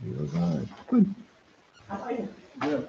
Feels all right. Good. How are you? Good.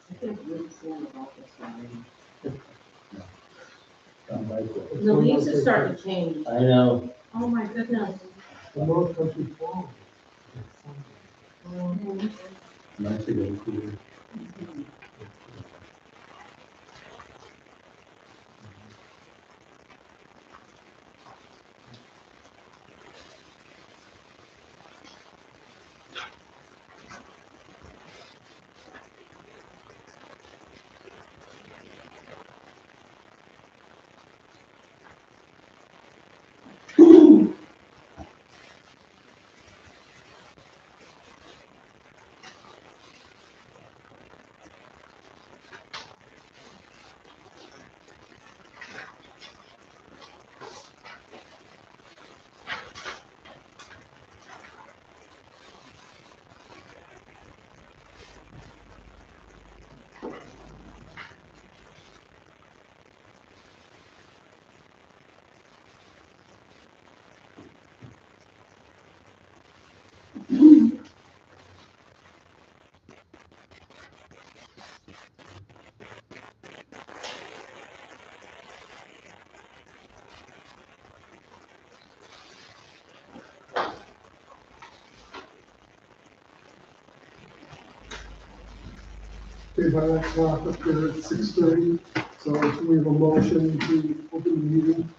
I think really cool about this one. Come right there. The leaves are starting to change. I know. Oh, my goodness. The North Country Fall. Nice to go cool. Okay, by that clock up there at 6:30, so we have a motion to open the meeting.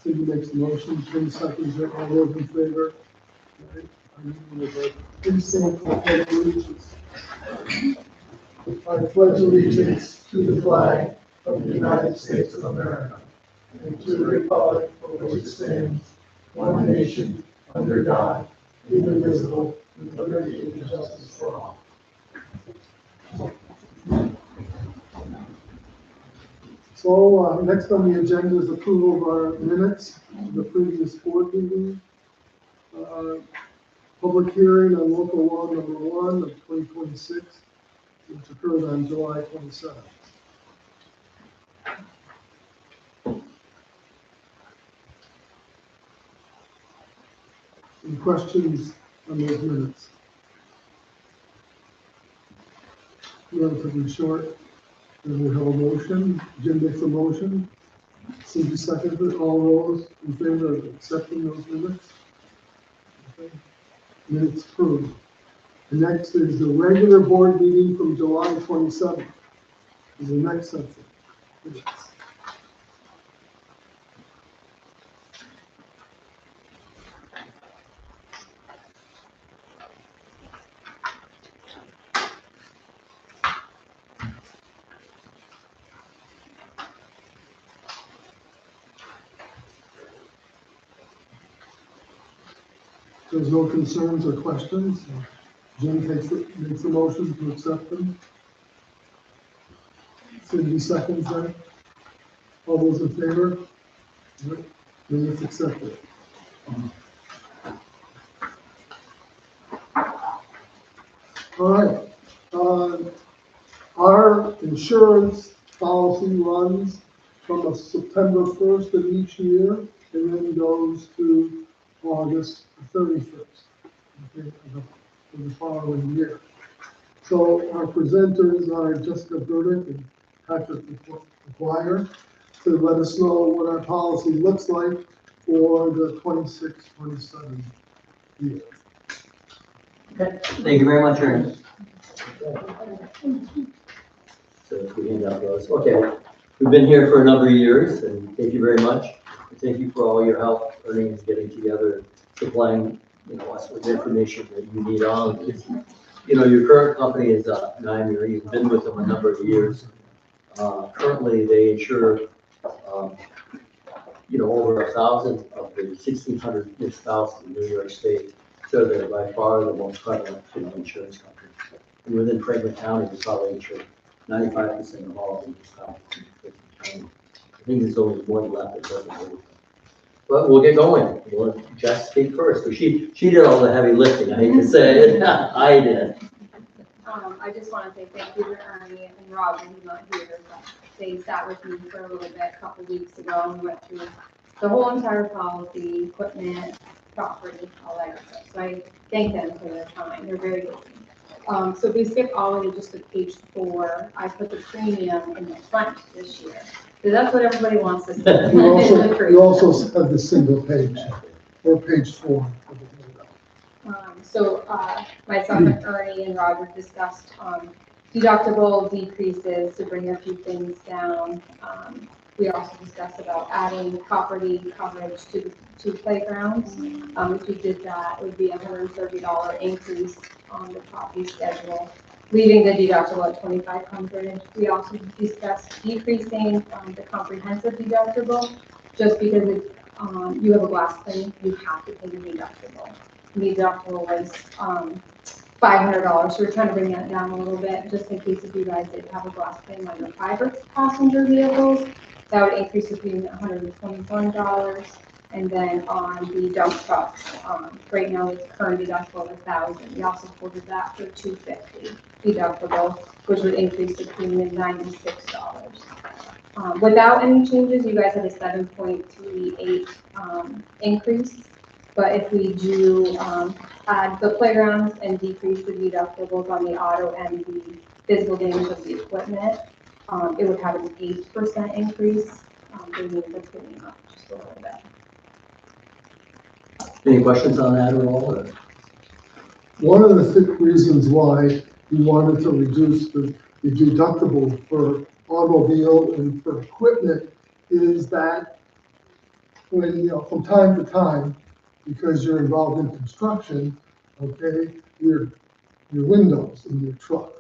Cindy makes the motion, Jim seconds it, all those in favor? Right, I'm gonna vote. Please stand for the pledge of allegiance. I pledge allegiance to the flag of the United States of America and to the republic for which it stands, one nation, under God, indivisible, with liberty and justice for all. So, next on the agenda is approval of our minutes of the previous board meeting. Public hearing on local law number 1 of 2026, which occurred on July 27th. Any questions on those minutes? Relatively short. And we have a motion. Jim makes a motion. Cindy seconds it. All those in favor of accepting those minutes? Okay. Minutes approved. The next is the regular board meeting from July 27th. Is the next section. There's no concerns or questions. Jim makes a motion to accept them. Cindy seconds them. All those in favor? Right. Then it's accepted. All right. Our insurance policy runs from a September 1st of each year and then goes to August 31st of the following year. So our presenters are Jessica Burdick and Patrick McGuire to let us know what our policy looks like for the 26-27 year. Okay, thank you very much, Aaron. So if we hand out those, okay. We've been here for a number of years, and thank you very much. Thank you for all your help, learning and getting together, supplying, us with information that you need on. Your current company is Nymer. You've been with them a number of years. Currently, they insure, over 1,000 of the 1,600 municipalities in New York State. So they're by far the most prevalent insurance company. And within Franklin County, they probably insure 95% of all of the municipalities in Franklin County. I think there's only one left that doesn't really. But we'll get going. We'll let Jess speak first, because she did all the heavy lifting. I hate to say it, I did. I just want to say thank you to Ernie and Roger, who's not here, but they sat with me for a little bit a couple weeks ago and went through the whole entire policy, equipment, property, all that stuff. So I thank them for their time. They're very good. So if we skip all the way just to page 4, I put the premium in the front this year. So that's what everybody wants to see. You also have the single page, or page 4. So myself and Ernie and Roger discussed deductible decreases to bring a few things down. We also discussed about adding property coverage to playgrounds. If we did that, it would be a $130 increase on the property schedule, leaving the deductible at $2,500. We also discussed decreasing the comprehensive deductible, just because if you have a glass claim, you have to pay your deductible. The deductible was $500, so we're trying to bring that down a little bit, just in case if you guys did have a glass claim on your private passenger vehicles, that would increase the premium $121. And then on the dump trucks, right now it's current deductible of $1,000. We also quoted that for $250 deductible, which would increase the premium $96. Without any changes, you guys had a 7.38 increase. But if we do add the playgrounds and decrease the deductibles on the auto and the physical damage of the equipment, it would have an 8% increase, bringing the premium up just a little bit. Any questions on that at all? Or? One of the reasons why we wanted to reduce the deductible for automobile and for equipment is that when, from time to time, because you're involved in construction, okay, your windows in your truck,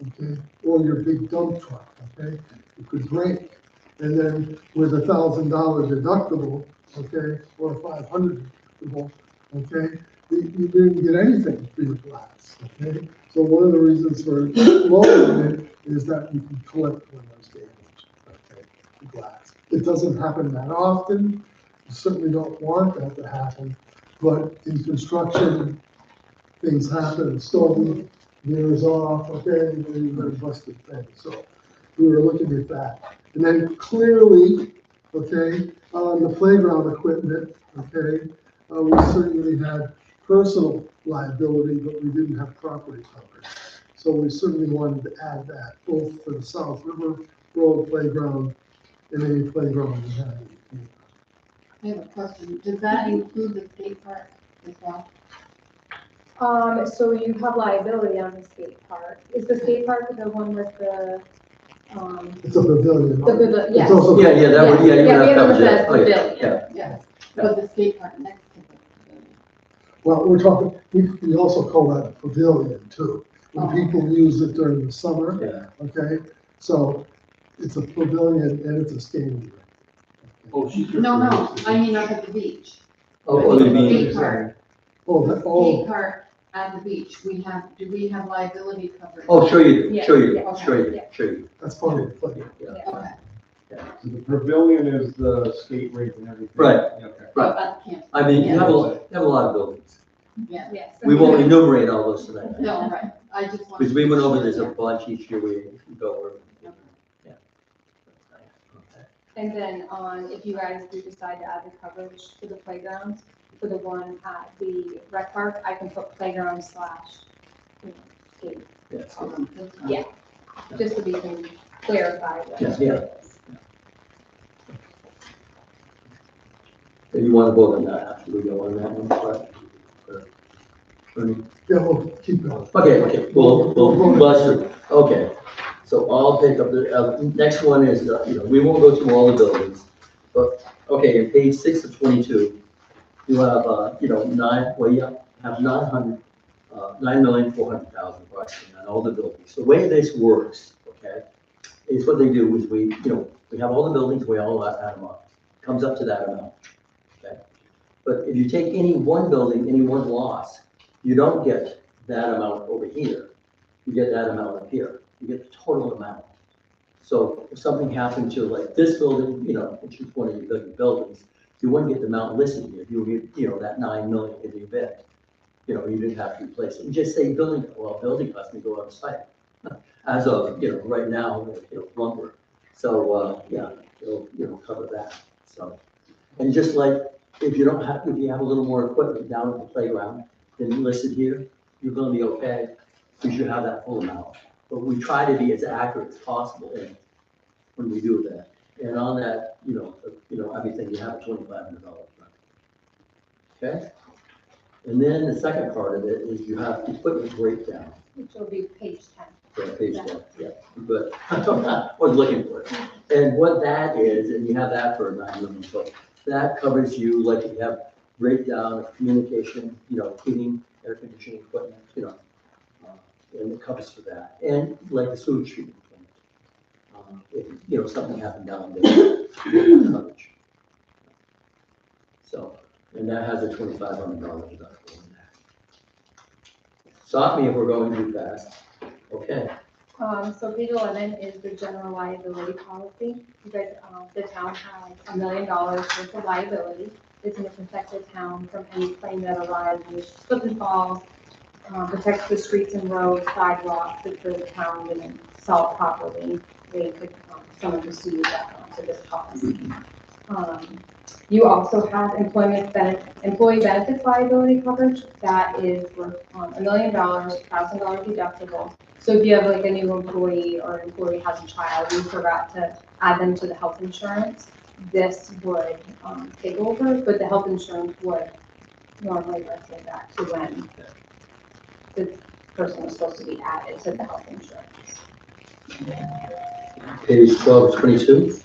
okay, or your big dump truck, okay, it could break. And then with $1,000 deductible, okay, or $500 deductible, okay, you didn't get anything for your glass, okay. So one of the reasons for lowering it is that you can collect when there's damage, okay, the glass. It doesn't happen that often. You certainly don't want that to happen, but in construction, things happen, stone veers off, okay, and then you've got a busted thing. So we were looking at that. And then clearly, okay, on the playground equipment, okay, we certainly had personal liability, but we didn't have property coverage. So we certainly wanted to add that, both for the South River Road playground and any playground we had. I have a question. Does that include the skate park as well? So you have liability on the skate park. Is the skate park the one with the, It's a pavilion. yes. It's also Yeah, that would, you would Yeah, we have have coverage. it as Oh, yeah, pavilion. yeah. Yes. But the skate park next to the pavilion. Well, we're talking, we also call that a pavilion too. When people use it during the summer, Yeah. okay? So it's a pavilion and it's a skating rink. Oh, she's. No, I mean up at the beach. Oh, you mean, Skate park, Oh, that, skate park at the beach. Do we have liability coverage? oh, sure you do, Yeah, sure you do, yeah, sure you do, yeah. sure you do. that's part of the play. Yeah. Okay. So the pavilion is the skate rink and everything. Right. Yeah, okay. Right. At the camp. I mean, you Yeah. have a lot of buildings. Yeah. Yes. We won't enumerate all those tonight. No, right. I just want. Because we went over this a bunch each year we go over. And then if you guys do decide to add the coverage to the playgrounds, for the one at the rec park, I can put playground slash, skate. Yes, Yeah, just so we can clarify that. yes, yeah. Do you want to vote on that after we go on that one? Ernie? Yeah, we'll keep going. Okay, we'll bless you. Okay, so I'll pick up the, next one is, we won't go through all the buildings, but, okay, in page 6 of 22, you have, you have 9,400,000 approximately on all the buildings. The way this works, okay, is what they do is we have all the buildings, we all add them up, comes up to that amount, okay? But if you take any one building, any one loss, you don't get that amount over here. You get that amount up here. You get the total amount. So if something happened to like this building, which is one of your bigger buildings, you wouldn't get the amount listed here. You would get, that 9 million in the event. You didn't have to replace it. You just say building costs may go out of sight. As of, right now, lumber. So, it'll cover that. So, and just like if you have a little more equipment down at the playground than listed here, you're gonna be okay, because you have that full amount. But we try to be as accurate as possible when we do that. And on that, everything, you have a $2,500 fund. Okay? And then the second part of it is you have equipment breakdown. Which will be page 10. Yeah, page 10, yeah, but I was looking for it. And what that is, and you have that for 9 million, so that covers you, like you have breakdown of communication, heating, air conditioning equipment, and it covers for that. And like the sewage treatment plant. If, something happened down there, you have coverage. So, and that has a $2,500 deductible in that. Stop me if we're going too fast. Okay. So page 11 is the general liability policy. You guys, the town has $1 million worth of liability. It's going to protect the town from any claim that arises, slip and falls, protects the streets and roads, sidewalks, if the town didn't sell it properly. They could, someone could sue that to this policy. You also have employee benefits liability coverage that is worth $1 million, $1,000 deductible. So if you have like a new employee or an employee has a child, you forgot to add them to the health insurance, this would take over, but the health insurance would normally refer back to when the person was supposed to be added to the health insurance. Page 12 of 22.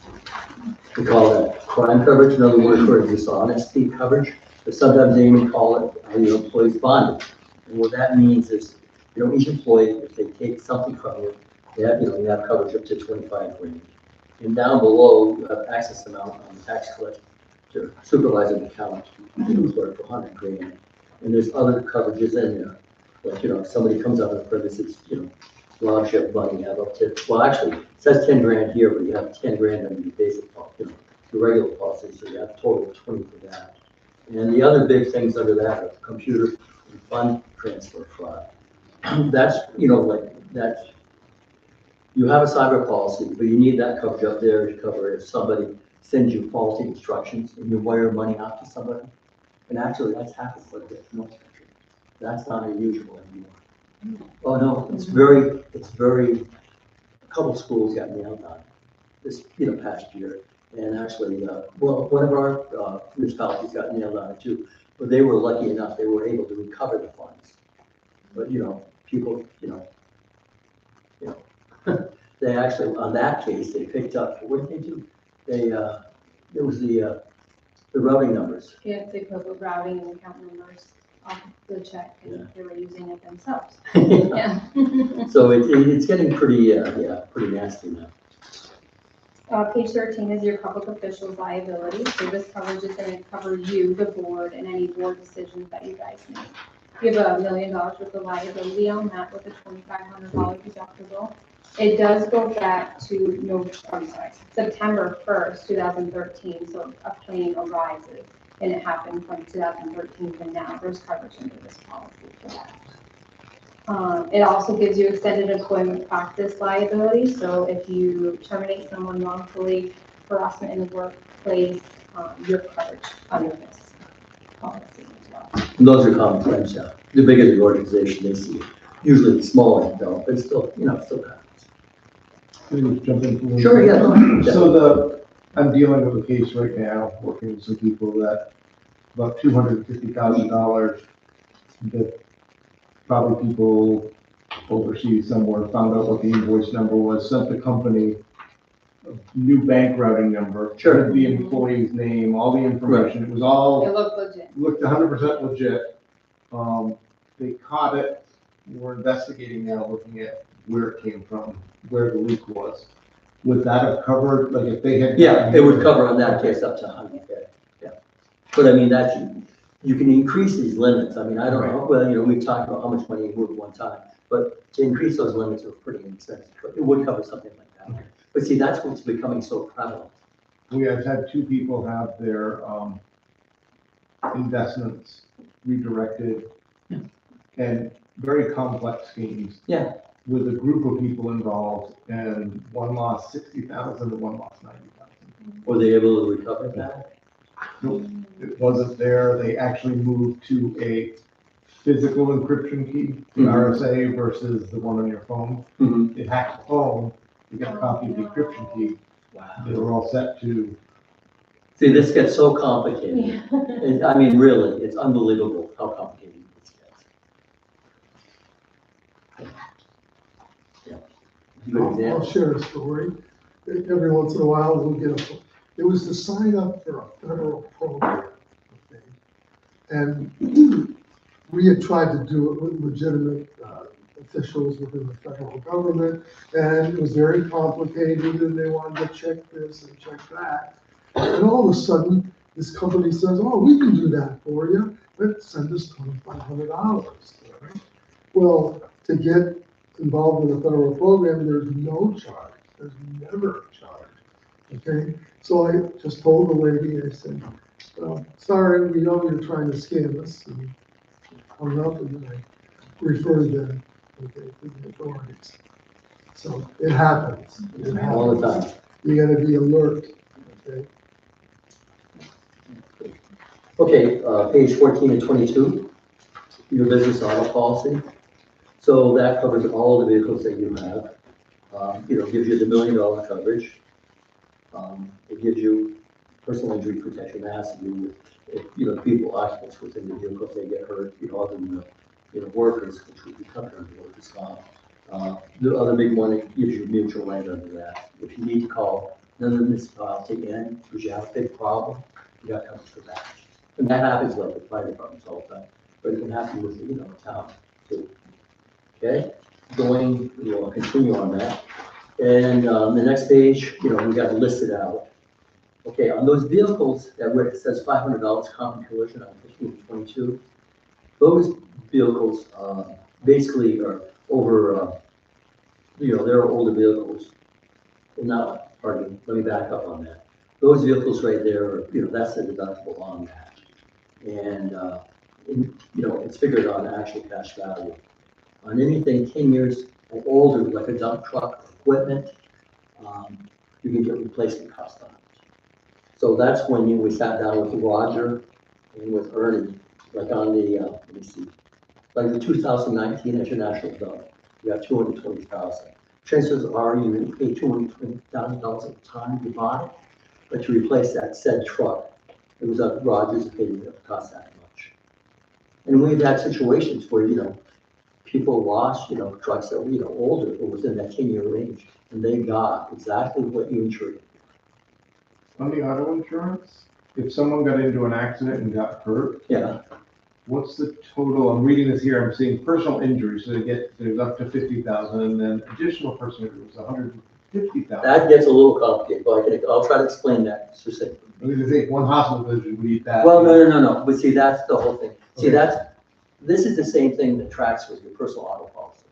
We call that crime coverage, another word for dishonesty coverage, but sometimes they even call it your employee's bondage. And what that means is, each employee, if they take something from you, you have coverage up to 25 grand. And down below, you have access amount on the tax collector supervising account, for 100 grand. And there's other coverages in there, like, if somebody comes out of the premises, robs you of money, you have up to, well, actually, it says 10 grand here, but you have 10 grand under the basic policy, the regular policy, so you have a total of 20 for that. And the other big things under that are computer and fund transfer fraud. That's, that's, you have a cyber policy, but you need that coverage up there to cover if somebody sends you faulty instructions and you wire money out to somebody. And actually, that's happened quite a bit in most countries. That's not unusual anymore. Oh, no, it's very, a couple of schools got nailed on this, past year. And actually, one of our municipalities got nailed on it too. But they were lucky enough, they were able to recover the funds. But, people, they actually, on that case, they picked up, what did they do? They, it was the routing numbers. Yeah, they put the routing and account numbers off the check and they were using it themselves. Yeah. Yeah. So it's getting pretty, pretty nasty now. Page 13 is your public officials liability. So this coverage is going to cover you, the board, and any board decisions that you guys make. You have $1 million worth of liability on that with a $2,500 deductible. It does go back to September 1st, 2013. So a claim arises, and it happened from 2013 to now. There's coverage under this policy for that. It also gives you extended employment practice liability. So if you terminate someone wrongfully, harassment in the workplace, you're covered under this policy as well. And those are common claims, yeah. The bigger the organization, they see it. Usually the smaller, don't, but still, still happens. Can we jump in for a minute? Sure, yeah. So I'm dealing with a case right now, working with some people that about $250,000 that probably people overseas somewhere found out what the invoice number was, sent the company a new bank routing number. Sure. With the employee's name, all the information. It was all It looked legit. looked 100% legit. They caught it. We're investigating now, looking at where it came from, where the leak was. Would that have covered, like if they had? Yeah, it would cover on that case up to 100K, yeah. But I mean, you can increase these limits. I mean, I don't know, well, we've talked about how much money you moved one time, but to increase those limits are pretty expensive. But it would cover something like that. But see, that's what's becoming so prevalent. We have had two people have their investments redirected and very complex schemes. Yeah. With a group of people involved, and one lost 60,000 and one lost 90,000. Were they able to recover that? Nope, it wasn't there. They actually moved to a physical encryption key, the RSA versus the one on your phone. Mm-hmm. It hacked the phone, you got a copy of the encryption key. Wow. They were all set to. See, this gets so complicated. I mean, really, it's unbelievable how complicated this gets. Yeah. Good I'll example. share a story. Every once in a while, we'll get it was to sign up for a federal program. Okay? And we had tried to do it with legitimate officials within the federal government, and it was very complicated, and they wanted to check this and check that. And all of a sudden, this company says, oh, we can do that for you. Let's send us $2,500. Right? Well, to get involved in a federal program, there's no charge. There's never a charge. Okay? So I just told the lady, I said, well, sorry, we know you're trying to scam us. And hung up, and then I referred them, okay, to the authorities. So it happens. It happens. All the time. You gotta be alert, okay? Okay, page 14 and 22, your business auto policy. So that covers all the vehicles that you have. Gives you the $1 million coverage. It gives you personal injury protection. That has to do with, if, people, occupants within the vehicle, if they get hurt, other than the workers, which would be covered under workers' comp. The other big one, it gives you mutual aid under that. If you need to call another municipality in, because you have a big problem, you got coverage for that. And that happens like with fire departments all the time, but it can happen with, a town too. Okay, we'll continue on that. And the next page, we got it listed out. Okay, on those vehicles that where it says $500 common collision on 1522, those vehicles basically are over, they're older vehicles. Now, pardon me, let me back up on that. Those vehicles right there, that's the deductible on that. And, it's figured on actual cash value. On anything 10 years or older, like a dump truck or equipment, you can get replacement cost on it. So that's when we sat down with Roger and with Ernie, like on the, let me see, like the 2019 International Dump, you got 220,000. Chances are you didn't pay $220,000 at the time you bought it, but to replace that said truck, it was up Roger's opinion it cost that much. And we've had situations where, people lost, trucks that were, older, but within that 10-year range, and they got exactly what you insured. On the auto insurance, if someone got into an accident and got hurt, Yeah, what's the total? I'm reading this here, I'm seeing personal injury, so there's up to 50,000, and then additional personal injury was 150,000. that gets a little complicated, but I'll try to explain that succinctly. I mean, they take one hospital visit, we need that. Well, no, but see, that's the whole thing. See, Okay. This is the same thing that tracks with your personal auto policy.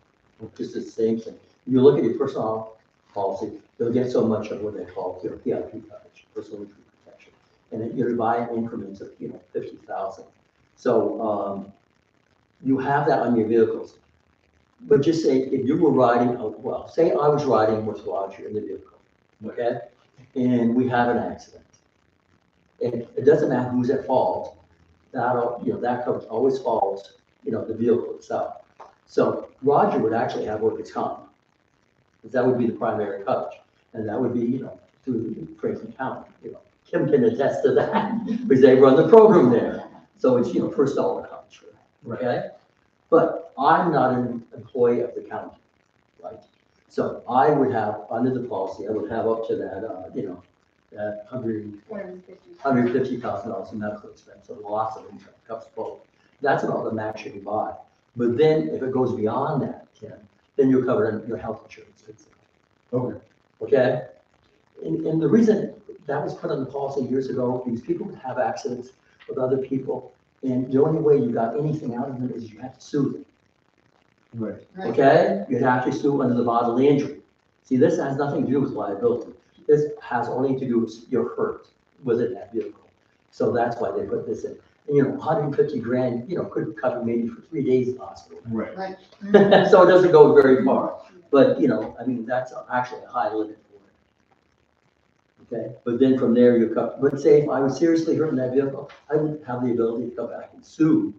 It's the same thing. If you look at your personal auto policy, you'll get so much of what they call your PIP coverage, personal injury protection. And you're buying increments of, 50,000. So, you have that on your vehicles. But just say, if you were riding, say I was riding with Roger in the vehicle, okay? and we have an accident. And it doesn't matter who's at fault, that coverage always falls, the vehicle itself. So Roger would actually have workers' comp, because that would be the primary coverage, and that would be, through Franklin County, Kim can attest to that, because they run the program there. So it's, first dollar coverage for that, okay? But I'm not an employee of the county, right? So I would have, under the policy, I would have up to that, that $150,000 in medical expense, so loss of income, covers both. That's about the max you can buy. But then if it goes beyond that, Tim, then you're covered under your health insurance. Okay. Okay? And the reason that was put on the policy years ago, because people would have accidents with other people, and the only way you got anything out of them is you had to sue them. Right. Right. Okay? You'd have to sue under the bodily injury. See, this has nothing to do with liability. This has only to do with you're hurt within that vehicle. So that's why they put this in. And, 150 grand, could cover maybe for 3 days in the hospital. Right. Right. So it doesn't go very far. But, that's actually a high limit for it. Okay? But then from there, you cover. But say if I was seriously hurt in that vehicle, I would have the ability to come back and sue.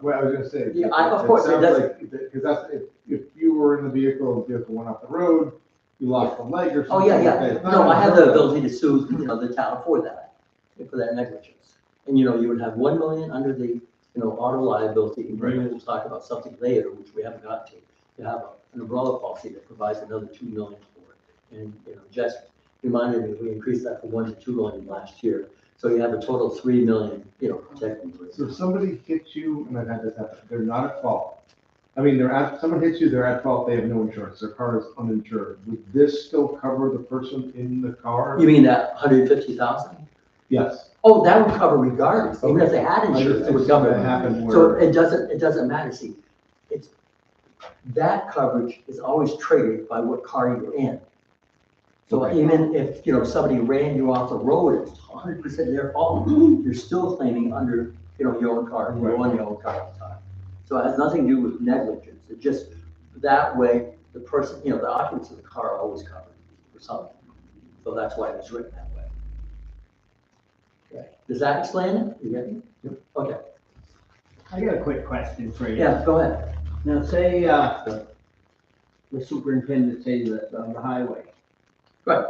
Well, I was gonna say. Yeah, of course, it sounds does. like- Because that's, if you were in the vehicle went off the road, you lost a leg or Oh, something. yeah. okay, it's not No, I have the gonna hurt. ability to sue, the town for that negligence. And, you would have 1 million under the, auto liability, and Right. then we'll talk about something later, which we haven't got to. You have an umbrella policy that provides another 2 million for it. And, just reminded me, we increased that from 1 to 2 million last year. So you have a total of 3 million, protecting you. So if somebody hits you, and I've had this happen, they're not at fault. I mean, someone hits you, they're at fault, they have no insurance, their car is uninsured. Would this still cover the person in the car? You mean that 150,000? Yes. Oh, that would cover regardless, even if they had insurance, it would cover. That happened So where, it doesn't matter, see, that coverage is always triggered by what car you're in. So Okay. even if, somebody ran you off the road, it's 100% their fault, you're still claiming under, your own car, you're on your own car at the time. So it has nothing to do with negligence, it just, that way, the person, the occupants of the car are always covered for something. So that's why it's written that way. Okay. Does that explain it? You get me? Yep. Okay, I got a quick question for you. yeah, go ahead. Now, say, the superintendent say that on the highway. Right.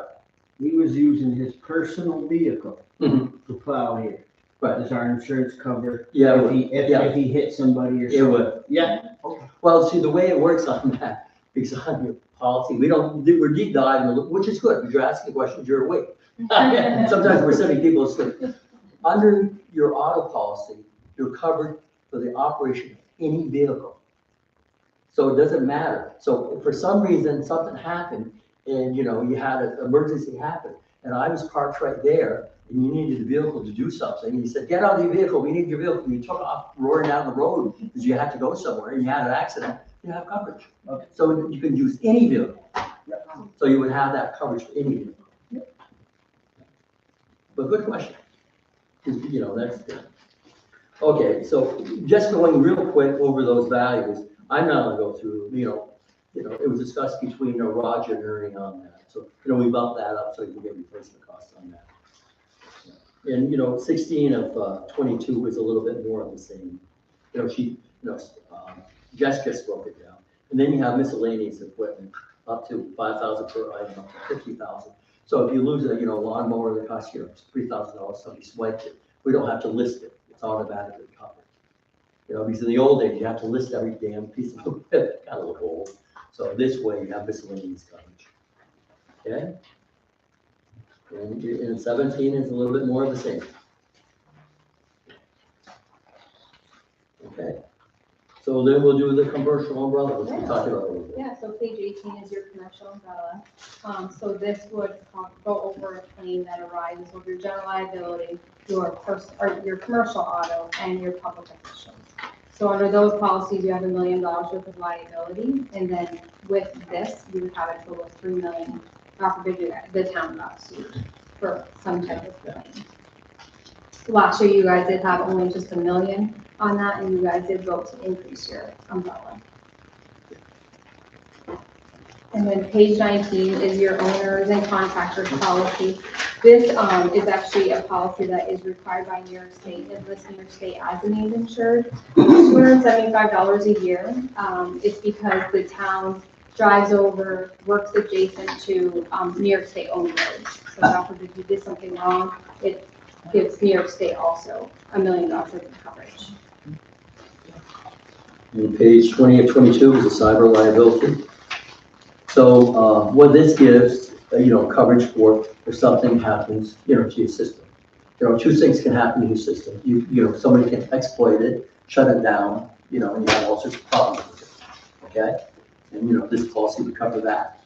He was using his personal vehicle Mhm. to plow here. Right. Does our insurance cover? Yeah, it If he, would. Yeah. if he hit somebody or It something? would. Yeah, okay. Well, see, the way it works on that, because on your policy, we're deep diving, which is good, because you're asking questions, you're awake. Sometimes we're sending people asleep. Under your auto policy, you're covered for the operation of any vehicle. So it doesn't matter. So if for some reason, something happened, and, you had an emergency happen, and I was parked right there, and you needed a vehicle to do something, and you said, get out of your vehicle, we need your vehicle, and you took off roaring down the road, because you had to go somewhere, and you had an accident, you have coverage. Okay. So you can use any vehicle. So you would have that coverage for any vehicle. But good question. 'Cause, that's good. Okay, so just going real quick over those values, I'm not gonna go through, it was discussed between Roger and Ernie on that. So, we bumped that up so you can get replacement costs on that. And, 16 of 22 is a little bit more of the same. Jessica spoke it down. And then you have miscellaneous equipment up to 5,000 per item, up to 50,000. So if you lose a, lawnmower that costs you $3,000, somebody swiped it, we don't have to list it. It's automatically covered. Because in the old days, you have to list every damn piece of equipment, kind of look old. So this way, you have miscellaneous coverage. Okay? And 17 is a little bit more of the same. Okay? So then we'll do the commercial umbrella, which we talked about a little bit. Yeah, so page 18 is your commercial umbrella. So this would go over a claim that arises over your general liability, your commercial auto, and your public officials. So under those policies, you have $1 million worth of liability, and then with this, you would have a total of $3 million. God forbid the town got sued for some type of claim. Last year, you guys did have only just $1 million on that, and you guys did vote to increase your umbrella. And then page 19 is your owners and contractors policy. This is actually a policy that is required by New York State and lists New York State as a named insured. $275 a year. It's because the town drives over, works adjacent to New York State owned roads. So God forbid you did something wrong, it gives New York State also $1 million worth of coverage. And page 20 of 22 is a cyber liability. So what this gives, coverage for if something happens, to your system. Two things can happen to your system. Somebody can exploit it, shut it down, and you have all sorts of problems with it, okay? And, this policy would cover that.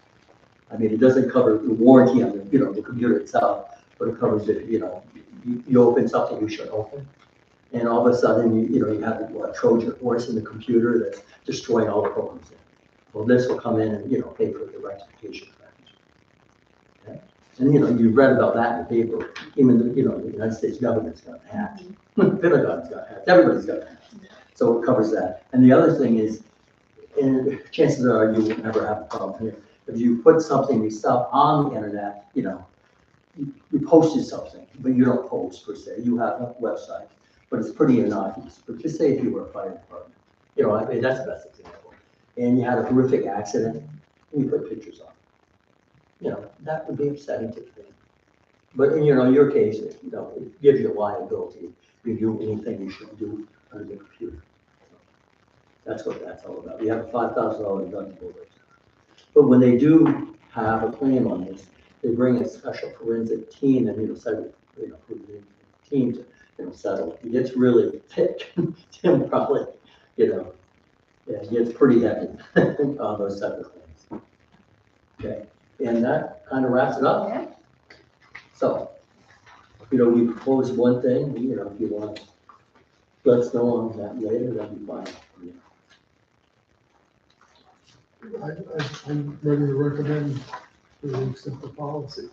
I mean, it doesn't cover the warranty on the, the computer itself, but it covers if, you open something you shouldn't open. And all of a sudden, you have a Trojan horse in the computer that's destroying all the programs. Well, this will come in and, pay for the rectification package. Okay? And, you've read about that in the paper. Even, the United States government's got hacked. Pentagon's got hacked. Everybody's got hacked. So it covers that. And the other thing is, and chances are you will never have a problem here. If you put something yourself on the internet, you posted something, but you don't post per se. You have a website, but it's pretty innocuous. But just say if you were a fire department, I mean, that's the best example. And you had a horrific accident, and you put pictures on. That would be upsetting to think. But in your case, it gives you a liability. You do anything you should do under the computer. That's what that's all about. You have a $5,000 deductible. But when they do have a claim on this, they bring a special forensic team and, settle, team to, settle. It gets really thick. Tim probably, it gets pretty heavy on those type of claims. Okay, and that kind of wraps it up. Yeah. So, we propose one thing, if you want to let us know on that later, that'd be fine. I'm ready to recommend that we accept the policy.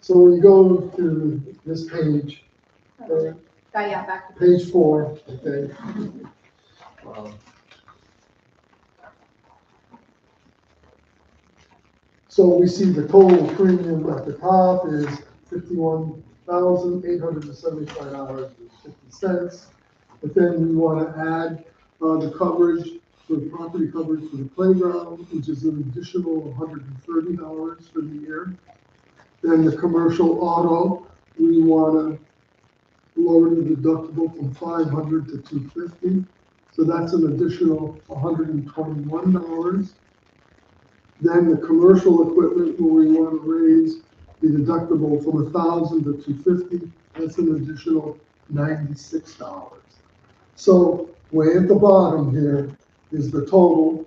So when you go to this page, Back to page 4, okay? So we see the total premium at the top is $51,875.50. But then we want to add the coverage, for property coverage for the playground, which is an additional $130 for the year. Then the commercial auto, we want to lower the deductible from $500 to $250. So that's an additional $121. Then the commercial equipment, where we want to raise the deductible from $1,000 to $250, that's an additional $96. So way at the bottom here is the total,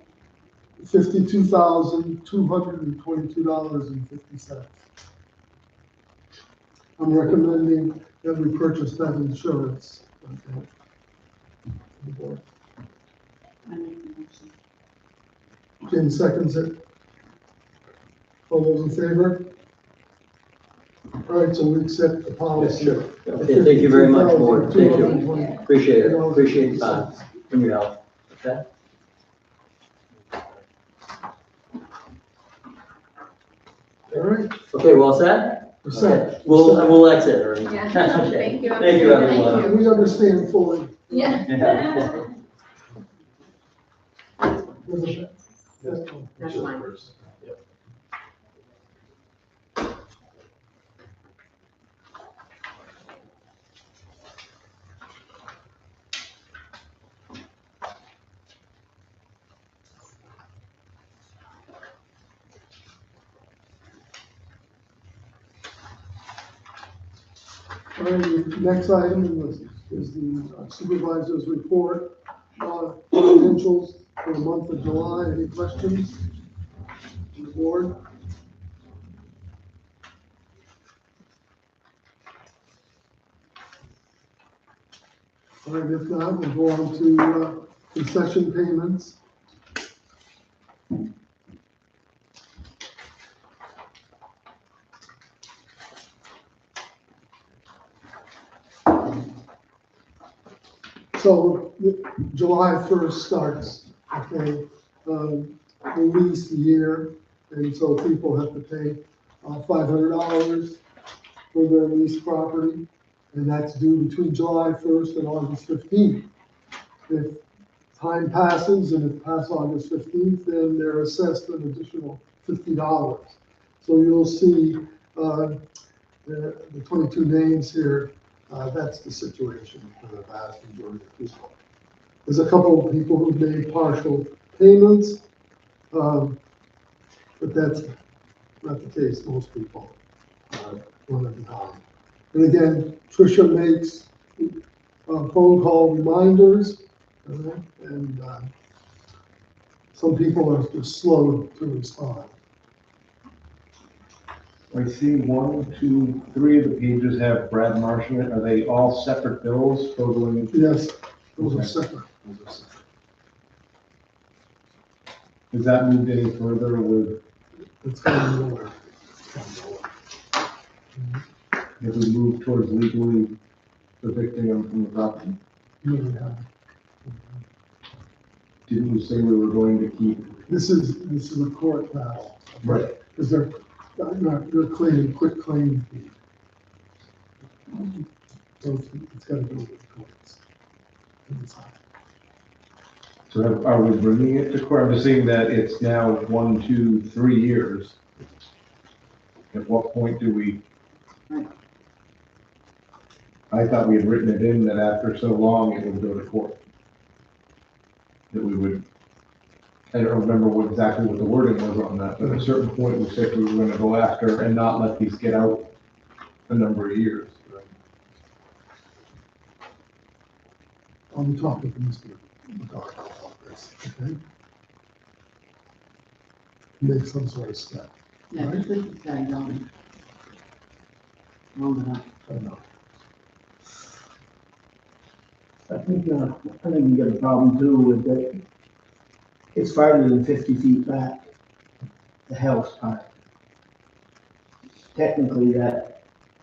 $52,222.50. I'm recommending that we purchase that insurance. Okay. I make the motion. Jim seconds it. All those in favor? All right, so we accept the policy. Sure. Okay, thank you very much, Ward. Thank you. Appreciate it. Appreciate your time and your help. Okay? All right. Okay, well said? We're set. Okay. We'll exit. Or- Yeah. Okay. Thank you. Thank you, everyone. We understand fully. Yeah. That's fine. All right, the next item is the supervisor's report, financials for the month of July. Any questions? from the board? All right, if not, we'll go on to concession payments. So July 1st starts, okay, the lease year, And so people have to pay $500 for their leased property, and that's due between July 1st and August 15th. If time passes and it passes August 15th, then they're assessed an additional $50. So you'll see the 22 names here, that's the situation for the vast majority of people. There's a couple of people who've made partial payments, but that's not the case. Most people want to be on. And again, Tricia makes phone call reminders, and some people are just slow to respond. I see 1, 2, 3 of the pages have Brad Marsh in it. Are they all separate bills totaling? Yes, those are Okay. separate. Has that moved any further with, It's kind of lower. have we moved towards legally evicting them from the property? Yeah. Didn't you say we were going to keep? This is a court battle. Right. Because they're claiming quit claim fee. So it's got to go with the courts. So are we bringing it to court? I'm just saying that it's now 1, 2, 3 years. At what point do we? I thought we had written it in that after so long it would go to court. That we would, I don't remember exactly what the wording was on that, but at a certain point we said we were going to go after and not let these get out a number of years. I'll be talking to Mr. McCarthy about this, okay? Make some sort of step. Yeah, just leave this guy going. Long enough. I don't know. I think you got a problem too with that. It's farther than 50 feet back, the house part. Technically,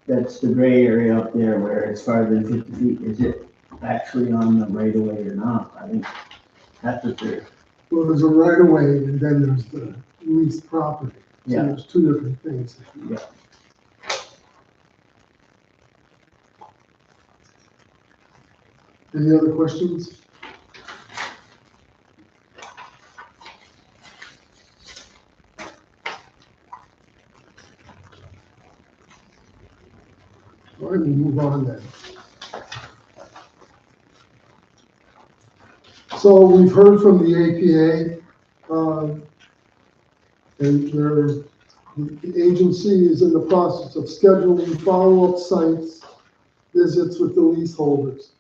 that's the gray area up there where it's farther than 50 feet. Is it actually on the right of way or not? I think that's what they're, Well, there's a right of way and then there's the leased property. So Yeah. there's two different things. yeah. Any other questions? All right, we'll move on then. So we've heard from the APA, and the agency is in the process of scheduling follow-up sites visits with the leaseholders.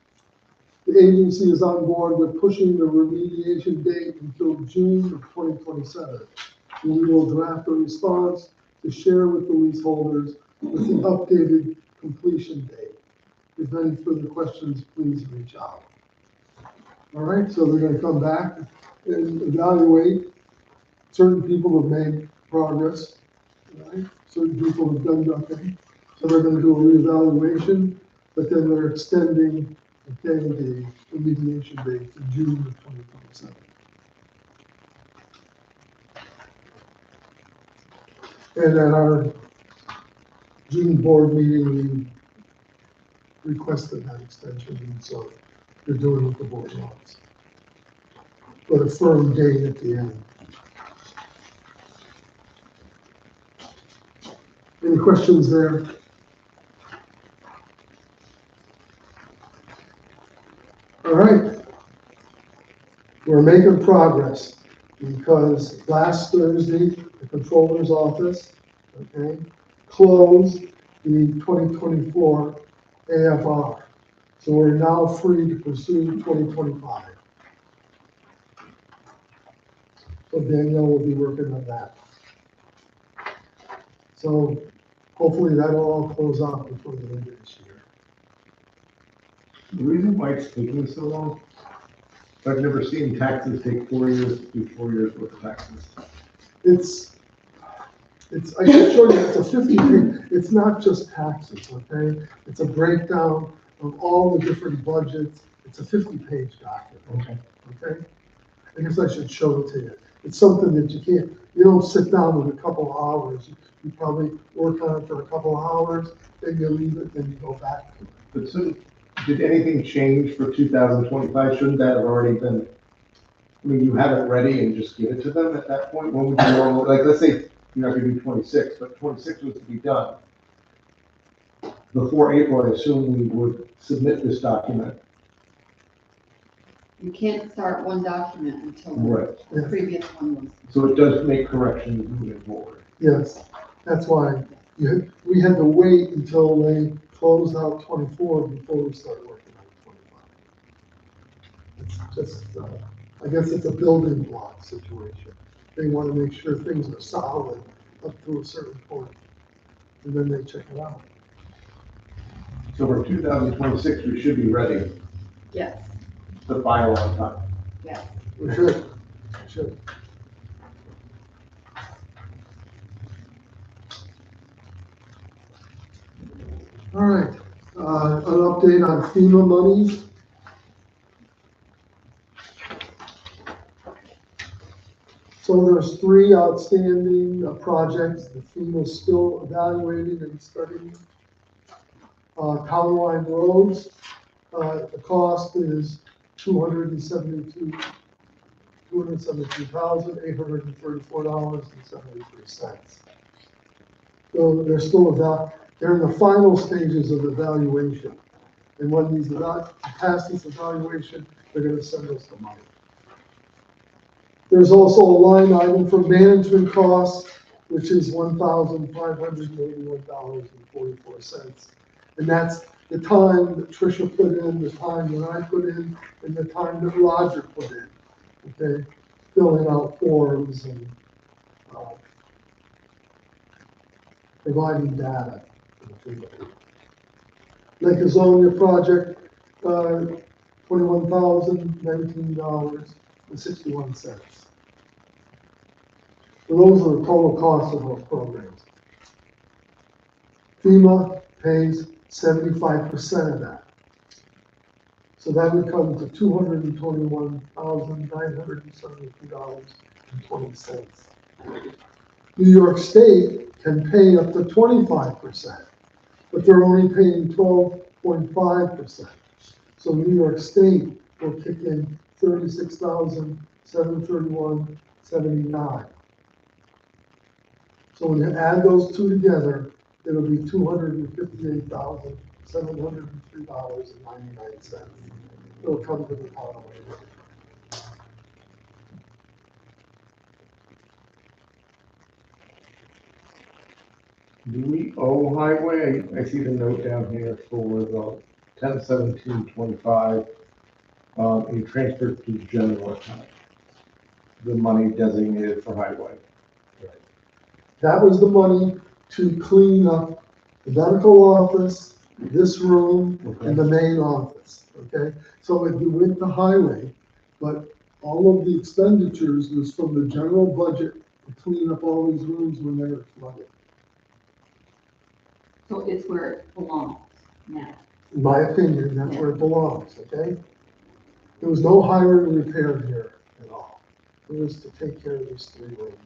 The agency is on board with pushing the remediation date until June of 2027. And we will draft a response to share with the leaseholders with the updated completion date. If any further questions, please reach out. All right, so they're gonna come back and evaluate. Certain people have made progress, right? Certain people have done nothing. So they're gonna do a reevaluation, but then they're extending, okay, the remediation date to June of 2027. And at our June board meeting, we requested that extension, and so they're doing what the board wants. But a firm date at the end. Any questions there? All right. We're making progress because last Thursday, the controller's office, okay, closed the 2024 AFR. So we're now free to pursue 2025. So Danielle will be working on that. So hopefully that'll all close out before the end of this year. The reason why it's taking so long, I've never seen taxes take 4 years to do 4 years worth of taxes. I can show you, it's a 50-page, it's not just taxes, okay? It's a breakdown of all the different budgets. It's a 50-page document, Okay. okay? I guess I should show it to you. it's something that you don't sit down with a couple of hours. You probably work on it for a couple of hours, then you leave it, then you go back to it. But so, did anything change for 2025? Shouldn't that have already been, I mean, you have it ready and just give it to them at that point? When would you normally, like, let's say you're not gonna do 26, but 26 was to be done. Before April, I assume we would submit this document. You can't start one document until Right. the previous one was. So it does make corrections moving forward. Yes, that's why we had to wait until they closed out 24 before we started working on 25. It's just, I guess it's a building block situation. They want to make sure things are solid up to a certain point, and then they check it out. So for 2026, we should be ready Yes, to file on time. yes. We should. All right, an update on FEMA monies. So there's 3 outstanding projects that FEMA is still evaluating and studying. County line roads, the cost is $272,834.73. So they're they're in the final stages of evaluation. And when these pass this evaluation, they're gonna send us the money. There's also a line item for management costs, which is $1,581.44. And that's the time that Tricia put in, the time that I put in, and the time that Roger put in. Okay, filling out forms and providing data. Lake Azonia project, $21,019.61. So those are the total costs of those programs. FEMA pays 75% of that. So that would come to $221,972.20. New York State can pay up to 25%, but they're only paying 12.5%. So New York State will kick in $36,731.79. So when you add those two together, it'll be $258,703.99. It'll come to the bottom line. Do we owe highway? I see the note down here for the 10/17/25, you transferred to general account. The money designated for highway. That was the money to clean up the medical office, this room, and the main office, okay? So it went to highway, but all of the expenditures was from the general budget to clean up all these rooms when they were flooded. So it's where it belongs now. In my opinion, that's where it belongs, okay? There was no hiring and repair here at all. It was to take care of these 3 rooms,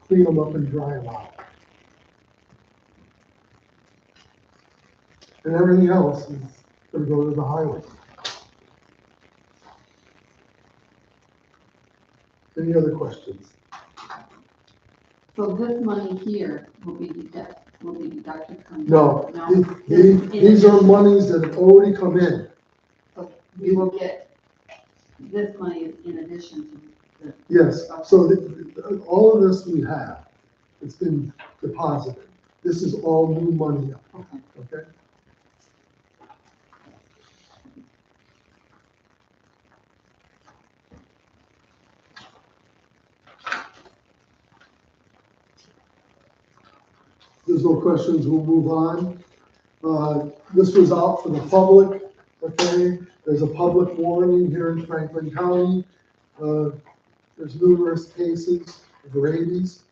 clean them up and dry them out. And everything else is gonna go to the highway. Any other questions? So this money here will be deducted from. No, No? these are monies that have already come in. So we will get, this money is in addition to the. Yes, so all of this we have, it's been deposited. This is all new money, Okay. okay? There's no questions, we'll move on. This was out for the public, okay? There's a public warning here in Franklin County. There's numerous cases of rabies,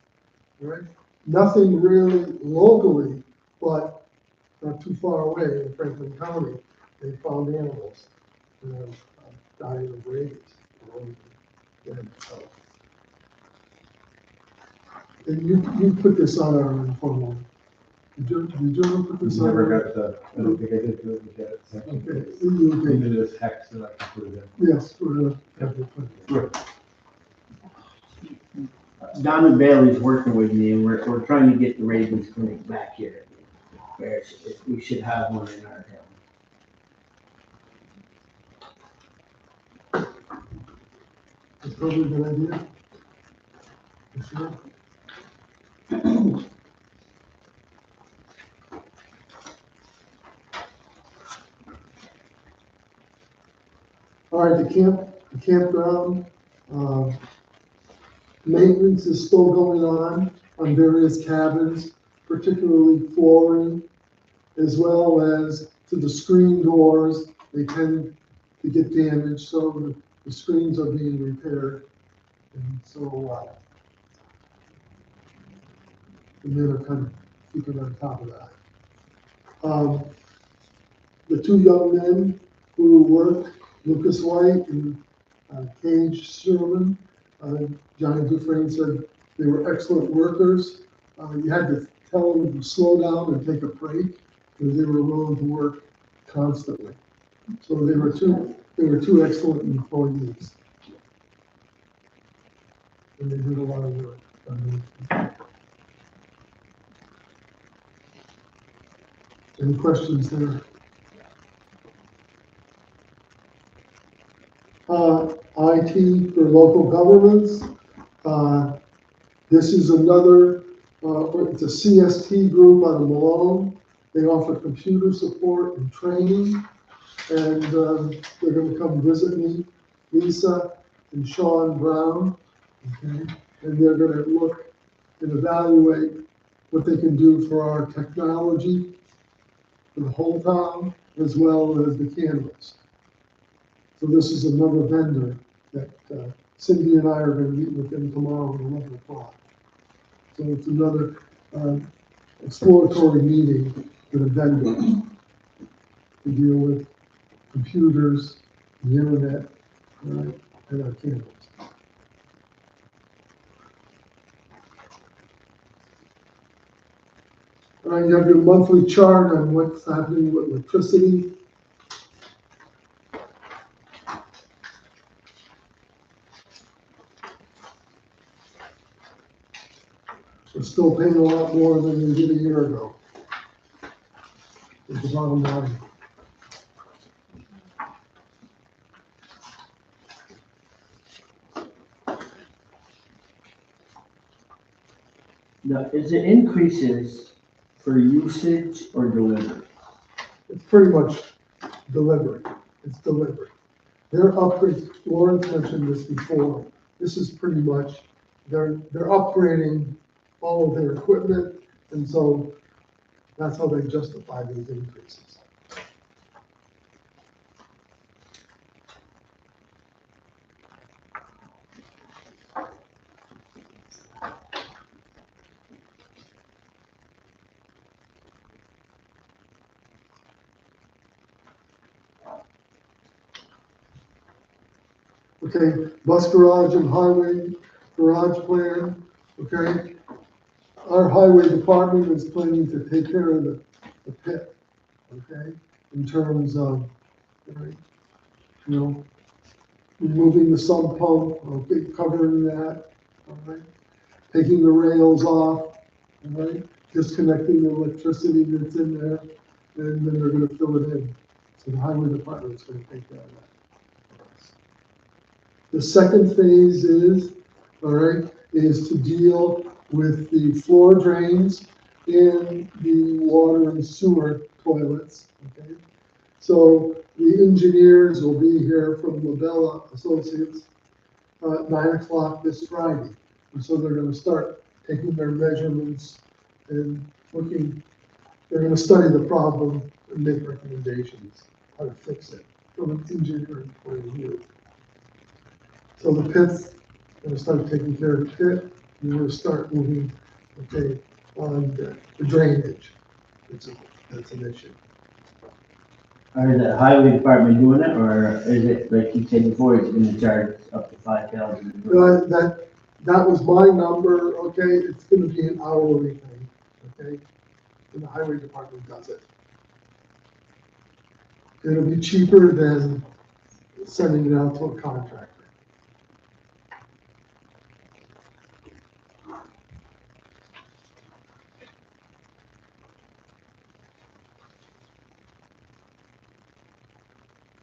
right? Nothing really locally, but not too far away in Franklin County, they found animals dying of rabies. And so And you put this on our informal. Did you ever put this on? Never got the, I don't think I did do it yet. So Okay, you, okay, maybe this hex that I can put it in. yes, we're gonna have to put it. Donna Bailey's working with me, and we're trying to get the Ravens clinic back here. Where we should have one in our town. It's probably a good idea. For sure. All right, the campground, maintenance is still going on various cabins, particularly flooring, as well as to the screen doors. They tend to get damaged, so the screens are being repaired. And so, the men are kind of keeping on top of that. The two young men who work, Lucas White and Cage Sherman, Johnny Dufresne said they were excellent workers. You had to tell them to slow down and take a break because they were willing to work constantly. So they were two excellent employees. And they did a lot of work. Any questions there? IT for local governments. This is another, it's a CST group out of Malone. They offer computer support and training, and they're going to come visit me, Lisa and Sean Brown, okay? And they're going to look and evaluate what they can do for our technology for the whole town, as well as the cameras. So this is another vendor that Cindy and I are going to meet with them tomorrow at 11 o'clock. So it's another exploratory meeting with a vendor to deal with computers, the internet, and our cameras. All right, you have your monthly chart on what's happening with electricity. We're still paying a lot more than we did a year ago. It's the bottom line. Now, is it increases for usage or delivery? It's pretty much delivery. It's delivery. Their upgrades, Lawrence mentioned this before, this is pretty much, they're upgrading all of their equipment, and so that's how they justify these increases. Okay, bus garage and highway garage plan, okay? Our highway department is planning to take care of the pit, okay? In terms of, right, you know, removing the sump pump, okay, covering that, all right? Taking the rails off, all right? Disconnecting the electricity that's in there, and then they're gonna fill it in. So the highway department's gonna take care of that. The second phase is, all right, is to deal with the floor drains in the water and sewer toilets, okay? So the engineers will be here from Labella Associates at 9 o'clock this Friday. And so they're gonna start taking their measurements and looking, they're gonna study the problem and make recommendations how to fix it from an engineering point of view. So the pit's gonna start taking care of the pit, and we're gonna start moving, okay, on the drainage. That's an issue. Or is the highway department doing it, or is it, like you said before, it's gonna charge up to $5,000? that was my number, okay, it's gonna be an hourly thing, okay? And the highway department does it. It'll be cheaper than sending it out to a contractor.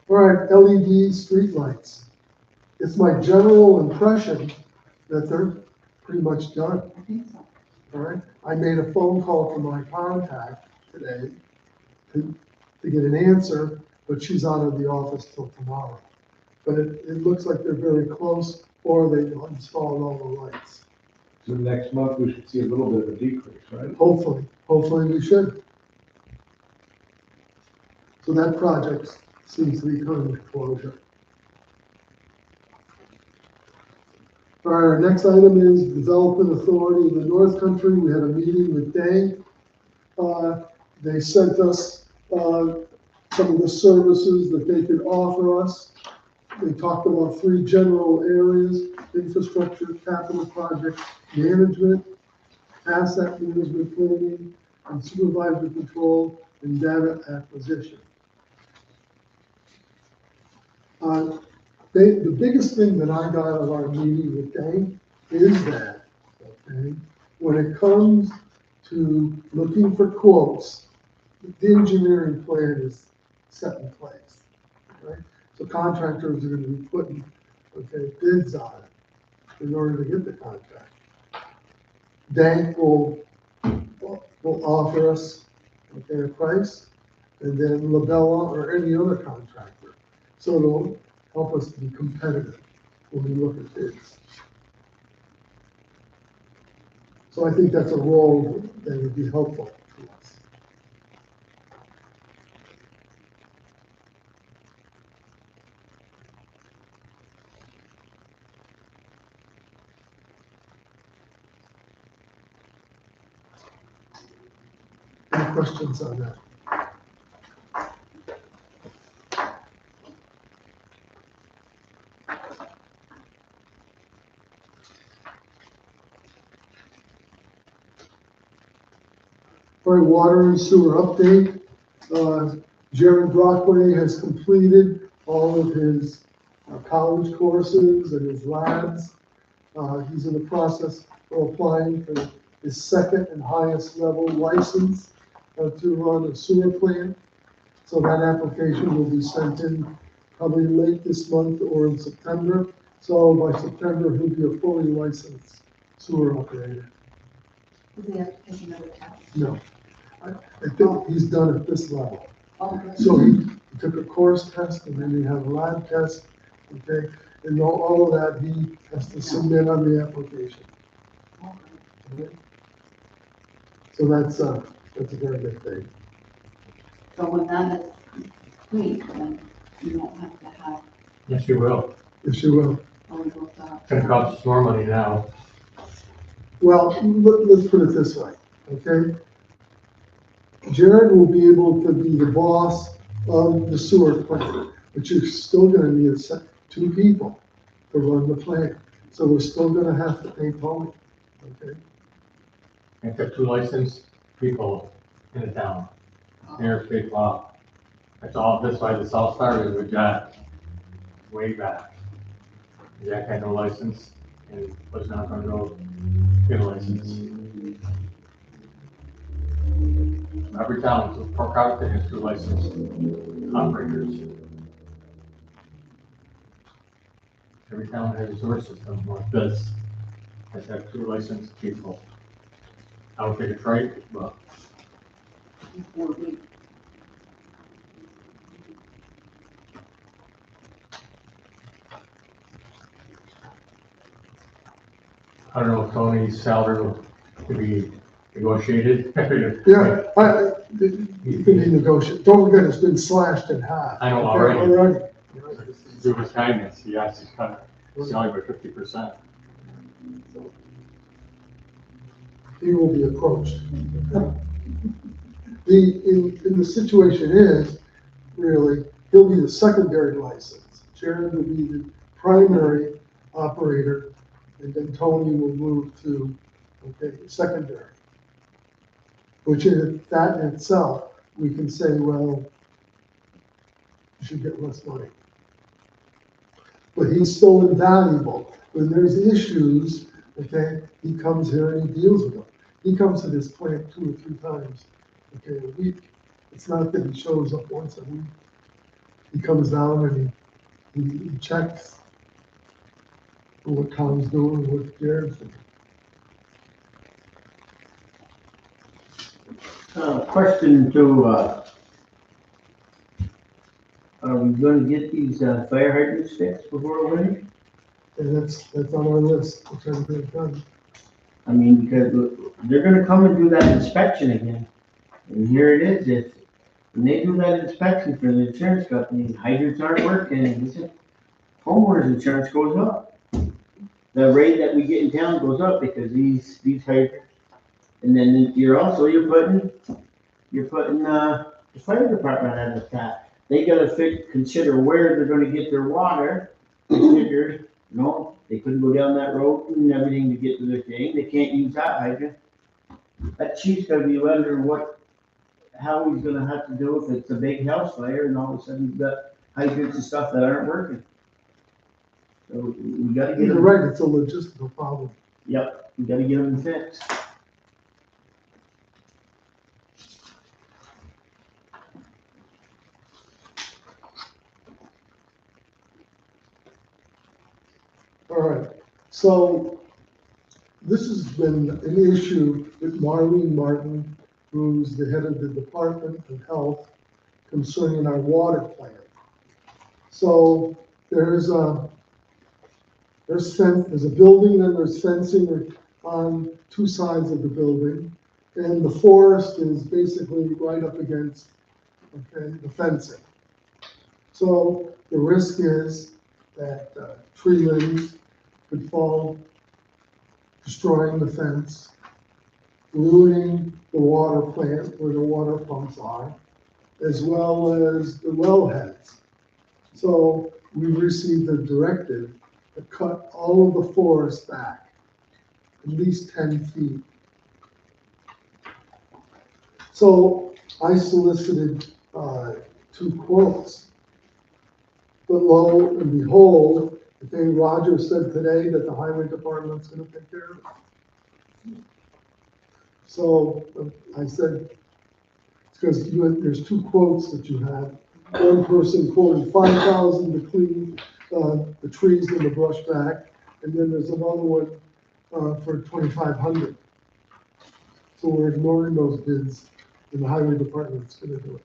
All right, LED streetlights. It's my general impression that they're pretty much done. I think so. All right, I made a phone call to my contact today to get an answer, but she's out of the office till tomorrow. But it looks like they're very close, or they've installed all the lights. So next month, we should see a little bit of a decrease, right? Hopefully we should. So that project seems to be coming to closure. All right, our next item is Development Authority of the North Country. We had a meeting with Day. They sent us some of the services that they could offer us. They talked about 3 general areas: infrastructure, capital project management, asset management planning, and supervisory control and data acquisition. The biggest thing that I got out of our meeting with Dane is that, okay, when it comes to looking for quotes, the engineering plan is set in place, right? So contractors are gonna be putting, okay, bids on it in order to get the contract. Dane will offer us, okay, a price, and then Labella or any other contractor. So it'll help us to be competitive when we look at bids. So I think that's a role that would be helpful to us. Any questions on that? All right, water and sewer update. Jared Brockway has completed all of his college courses and his labs. He's in the process of applying for his second and highest level license to run a sewer plant. So that application will be sent in probably late this month or in September. So by September, he'll be a fully licensed sewer operator. Does he have to take another test? No, I think he's done at this level. Oh, good. So he took a course test and then he had a lab test, okay? And all of that, he has to submit on the application. Oh, Okay? So that's a very good thing. so when that is complete, then you won't have to have Yes, you will. If you will. all those It's gonna cost us more money now. Well, let's put it this way, okay? Jared will be able to be the boss of the sewer plant, but you're still gonna need 2 people to run the plant. So we're still gonna have to pay Tony, okay? I've got 2 licensed people in the town, near state law. That's why this all started with Jack, way back. Jack had no license and was not gonna go get a license. Every town, so Port Copperton has 2 licensed operators. Every town has a sewer system like this, has had 2 licensed people. I don't think it's right, but before we I don't know if Tony's salary will be negotiated. Yeah, you can negotiate. Don't forget, it's been slashed in half. I know Okay, already. already. Through his kindness, he asked to cut salary by 50%. He will be approached. In the situation is, really, he'll be the secondary license. Jared will be the primary operator, and then Tony will move to, okay, secondary. Which is, that in itself, we can say, well, you should get less money. But he's still invaluable. When there's issues, okay, he comes here and he deals with them. He comes to this plant 2 or 3 times, okay, a week. It's not that he shows up once a week. He comes down and he checks what Tom's doing, what Jared's doing. Question to, are we gonna get these fire hydrants fixed before winter? And that's on our list, which hasn't been done. I mean, because they're gonna come and do that inspection again. And here it is, if, when they do that inspection for the insurance company, hydrants aren't working, and this is, homeowner's insurance goes up. The rate that we get in town goes up because these hydrants. And then you're putting, the fire department at attack. They gotta consider where they're gonna get their water. They figured, no, they couldn't go down that road and everything to get to their thing. They can't use that hydrant. That chief's gonna be wondering how he's gonna have to do if it's a big house fire and all of a sudden you've got hydrants and stuff that aren't working. So we gotta get You're them. right, it's a logistical problem. Yep, we gotta get them fixed. All right, so this has been an issue with Marlene Martin, who's the head of the Department of Health concerning our water plant. So there's a building and there's fencing on 2 sides of the building. And the forest is basically right up against, okay, the fencing. So the risk is that tree limbs could fall, destroying the fence, ruining the water plant where the water pumps are, as well as the wellheads. So we received a directive to cut all of the forest back, at least 10 feet. So I solicited 2 quotes. But lo and behold, I think Roger said today that the highway department's gonna take care of it. So I said, because there's 2 quotes that you had. One person quoted 5,000 to clean the trees and the brush back, and then there's another one for 2,500. So we're ignoring those bids, and the highway department's gonna do it.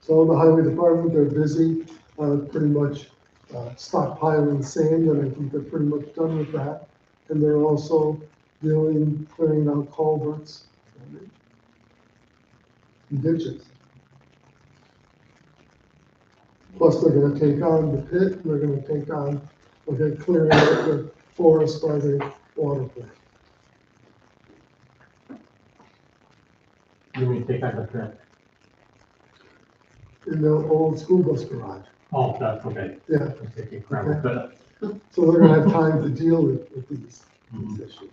So the highway department, they're busy, pretty much stockpiling sand, and I think they're pretty much done with that. And they're also clearing out culverts and ditches. Plus, they're gonna take on the pit, and they're gonna take on, clearing out the forest by the water plant. You mean take out the print? In the old school bus garage. Oh, that's okay. Yeah, I'm taking gravel pit. so they're gonna have time to deal with these issues.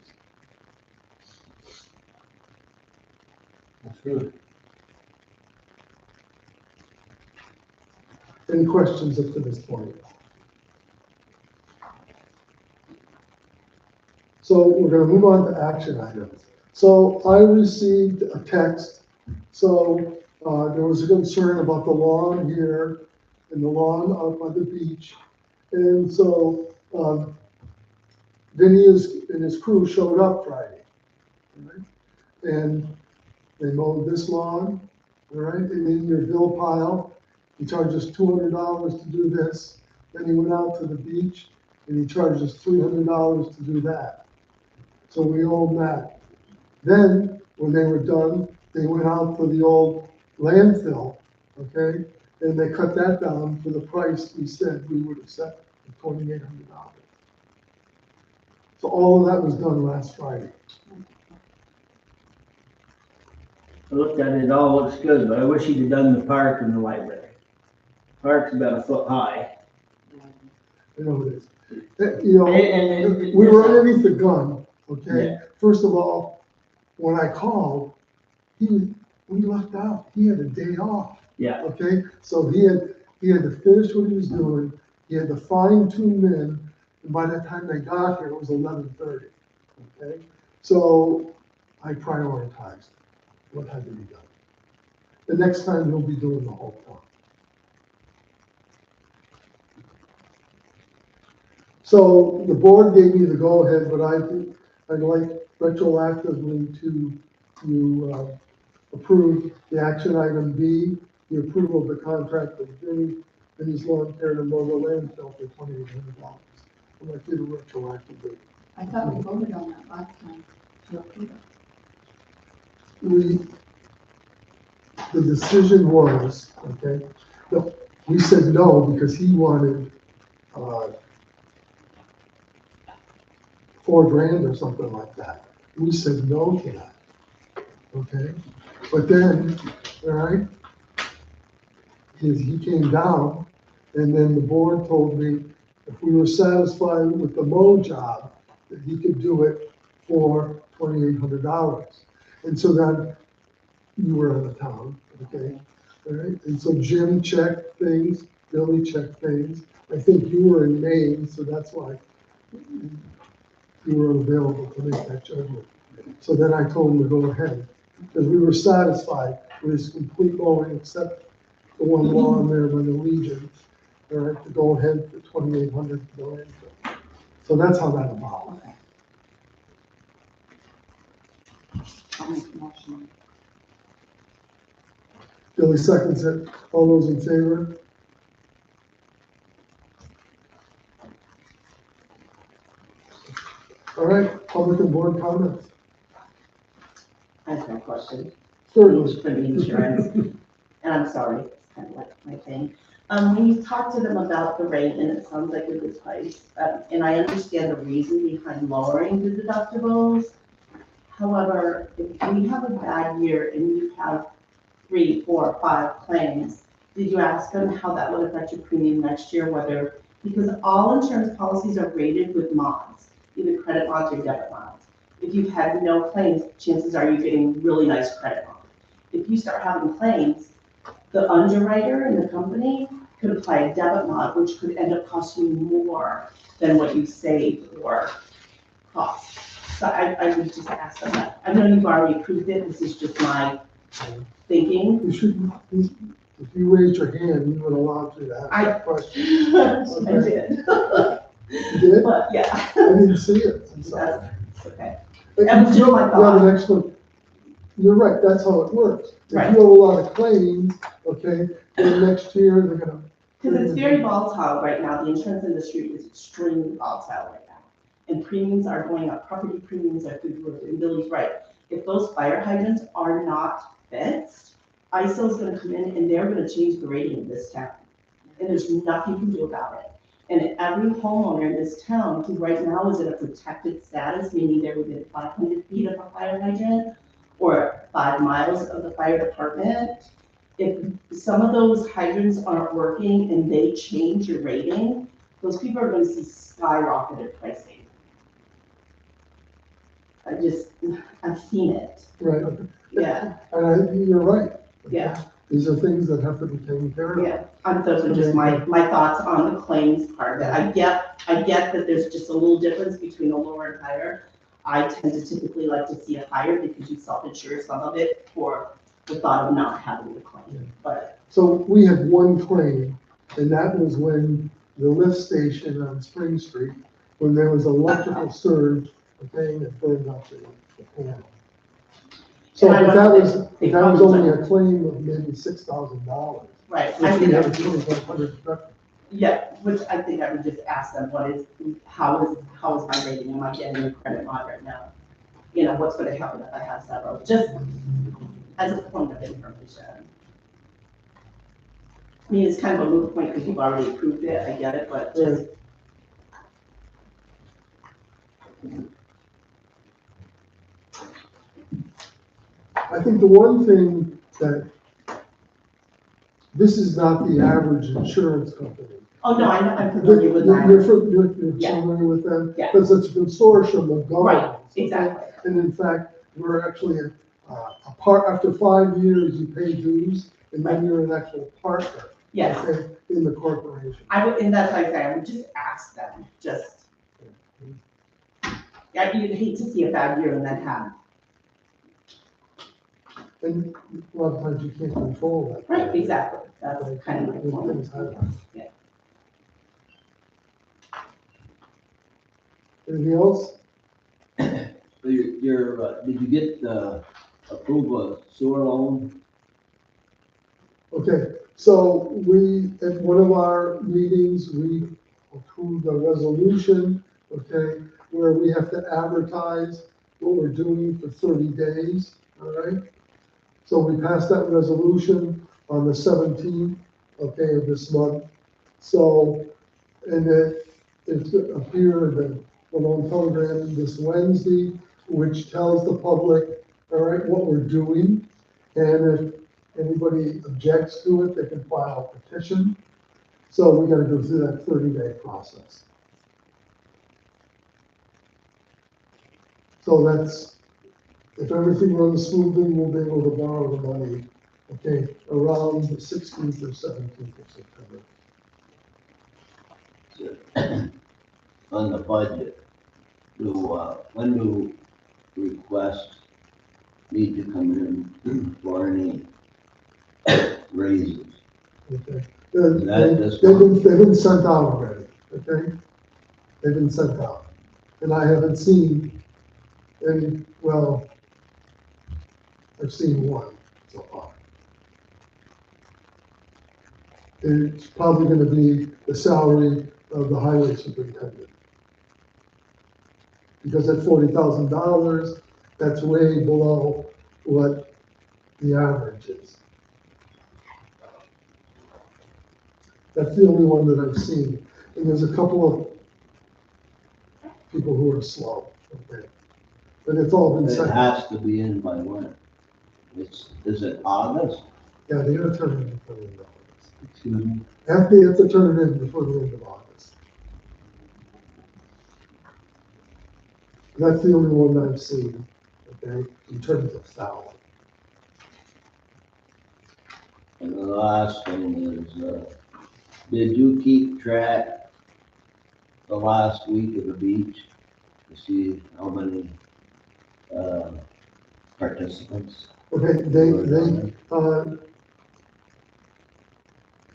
That's good. Any questions up to this point? So we're gonna move on to action items. So I received a text, so there was a concern about the lawn here and the lawn up by the beach. And so Vinny and his crew showed up Friday. Right? And they mowed this lawn, all right, and in your bill pile, he charged us $200 to do this. Then he went out to the beach and he charged us $300 to do that. So we owe him that. Then, when they were done, they went out for the old landfill, okay? And they cut that down to the price we said we would accept, $2,800. So all of that was done last Friday. I looked at it, it all looks good, but I wish he'd have done the park and the library. Park's about a foot high. You know it is. You know, And we were underneath the gun, okay? Yeah. First of all, when I called, we lucked out. He had a day off. Yeah. Okay, so he had to finish what he was doing. He had to fine tune in, and by the time they got here, it was 11:30. Okay, so I prioritized what had to be done. The next time he'll be doing the whole thing. So the board gave me the go-ahead, but I think I'd like retroactively to approve the action item B, the approval of the contract with Jimmy and his lawn care and mobile landfill for $2,800. I'm like, do the retroactive date. I thought we voted on that last time. to approve it. The decision was, okay, no, we said no because he wanted, $4,000 or something like that. We said no to that, okay? But then, all right, he came down, and then the board told me if we were satisfied with the mow job, that he could do it for $2,800. And so then you were out of town, okay? All right, and so Jim checked things, Billy checked things. I think you were in Maine, so that's why you were unavailable to make that judgment. So then I told him to go ahead, because we were satisfied with his complete mowing except the one lawn there by the Legion. All right, to go ahead for $2,800 for the landfill. So that's how that evolved. I'll make a motion. Billy seconds it. All those in favor? All right, public and board comments. I have no question. Certainly. For the insurance, and I'm sorry, it's kind of like my thing. When you talk to them about the rate, and it sounds like a good price, and I understand the reason behind lowering the deductibles. However, if we have a bad year and you have 3, 4, 5 claims, did you ask them how that would affect your premium next year, whether, because all insurance policies are rated with mods, either credit mods or debit mods. If you've had no claims, chances are you're getting really nice credit mod. If you start having claims, the underwriter and the company could apply a debit mod, which could end up costing you more than what you saved or cost. So I would just ask them that. I know you've already approved it, this is just my thinking. You should, if you raised your hand, we would allow you to ask that question. I did. You did? But yeah, I didn't see it. I'm sorry. that's okay. But That was you just my have thought. an excellent, you're right, that's how it works. If you Right. have a lot of claims, okay, then next year they're gonna. Because it's very volatile right now, the insurance industry is extremely volatile right now. And premiums are going up, property premiums are through the roof, and Billy's right. If those fire hydrants are not fixed, ISO's gonna come in and they're gonna change the rating of this town. And there's nothing you can do about it. And every homeowner in this town, who right now is in a protected status, meaning they're within 500 feet of a fire hydrant, or 5 miles of the fire department, if some of those hydrants aren't working and they change your rating, those people are gonna see skyrocketed pricing. I've seen it, Right, yeah, and I think you're right. yeah, These are things that have to be taken care of. yeah. Those are just my thoughts on the claims part, that I get that there's just a little difference between a lower and higher. I tend to typically like to see a higher because you self-insure some of it for the thought of not having the claim, but. So we had one claim, and that was when the lift station on Spring Street, when there was electrical surge, okay, and it burned up the panel. So And I but know that was only a claim of maybe $6,000. Right, I Which we think, had a 2,500 deductible. yeah, which I think I would just ask them, how is my rating, am I getting a credit mod right now? You know, what's gonna happen if I have several, just as a point of information. I mean, it's kind of a moot point because you've already approved it, I get it, but just. I think the one thing that, this is not the average insurance company. Oh, no, I'm familiar with that. You're Yeah. familiar with them? Yeah. Because it's a consortium of Right, governments. exactly. And in fact, we're actually a part, after 5 years, you pay dues, and then you're an actual partner. Yes. Okay, in the corporation. I would, and that's like I say, I would just ask them, yeah, you'd hate to see a bad year and then have, And a lot of times you can't control that. right, exactly, that's kind of my When point. things happen. Yeah. Anything else? So did you get the approval of sewer loan? Okay, so we, at one of our meetings, we approved a resolution, okay, where we have to advertise what we're doing for 30 days, all right? So we passed that resolution on the 17th, okay, of this month. So, and it's appeared in the loan telegram this Wednesday, which tells the public, all right, what we're doing. And if anybody objects to it, they can file a petition. So we gotta go through that 30-day process. So that's, if everything runs smoothly, we'll be able to borrow the money, okay, around the 16th or 17th of September. On the budget, when do requests need to come in for any raises? Okay. That They've been sent out already, okay? They've been sent out. And I haven't seen any, well, I've seen one so far. It's probably gonna be the salary of the highway superintendent. Because at $40,000, that's way below what the average is. That's the only one that I've seen. And there's a couple of people who are slow, okay? But it's all been It sent. has to be in by when? Is it August? Yeah, they gotta turn it in before the end of August. Excuse me? They have to turn it in before the end of August. That's the only one I've seen, okay, in terms of salary. And the last thing is, did you keep track the last week of the beach to see how many, participants? Okay,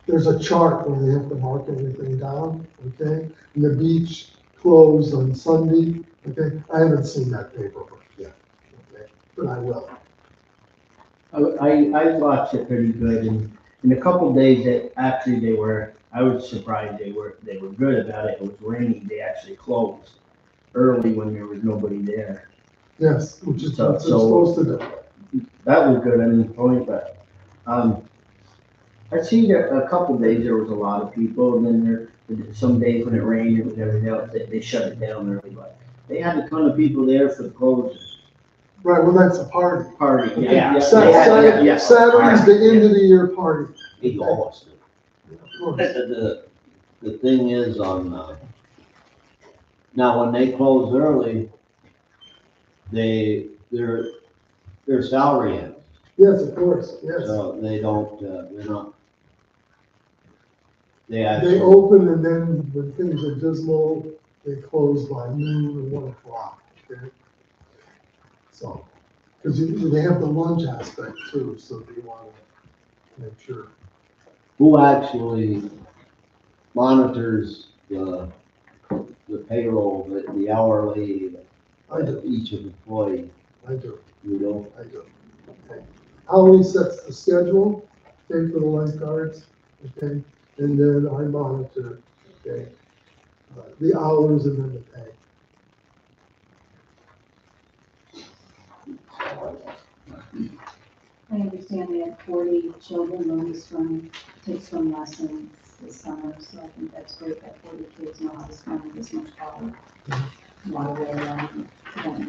there's a chart where they have to mark everything down, okay? And the beach closed on Sunday, okay? I haven't seen that paperwork yet, okay? But I will. I watched it pretty good, and in a couple of days that actually I was surprised they were good about it. It was raining, they actually closed early when there was nobody there. Yes, which is So- what they're supposed to do. That was good, I mean, point, but, I see that a couple of days there was a lot of people, and then some days when it rained and everything else, they shut it down early, but they had a ton of people there for the closing Right, well, that's a party. party, Okay, yeah. Saturday's the end of the year party. He almost did. Of course. The thing is now when they close early, their salary ends, Yes, of course, yes. so they don't, they're not. They They actually, open and then when things are dismal, they close by noon or 1 o'clock, okay? So, because they have the lunch aspect too, so they want to make sure. who actually monitors the payroll, the hourly, I do, each employee, I do, you know? I do. Okay. Howie sets the schedule, okay, for the lifeguards, okay? And then I monitor, okay, the hours and then the pay. I understand they had 40 children learn to swim, take swim lessons this summer, so I think that's great that 40 kids know how to swim in this much water event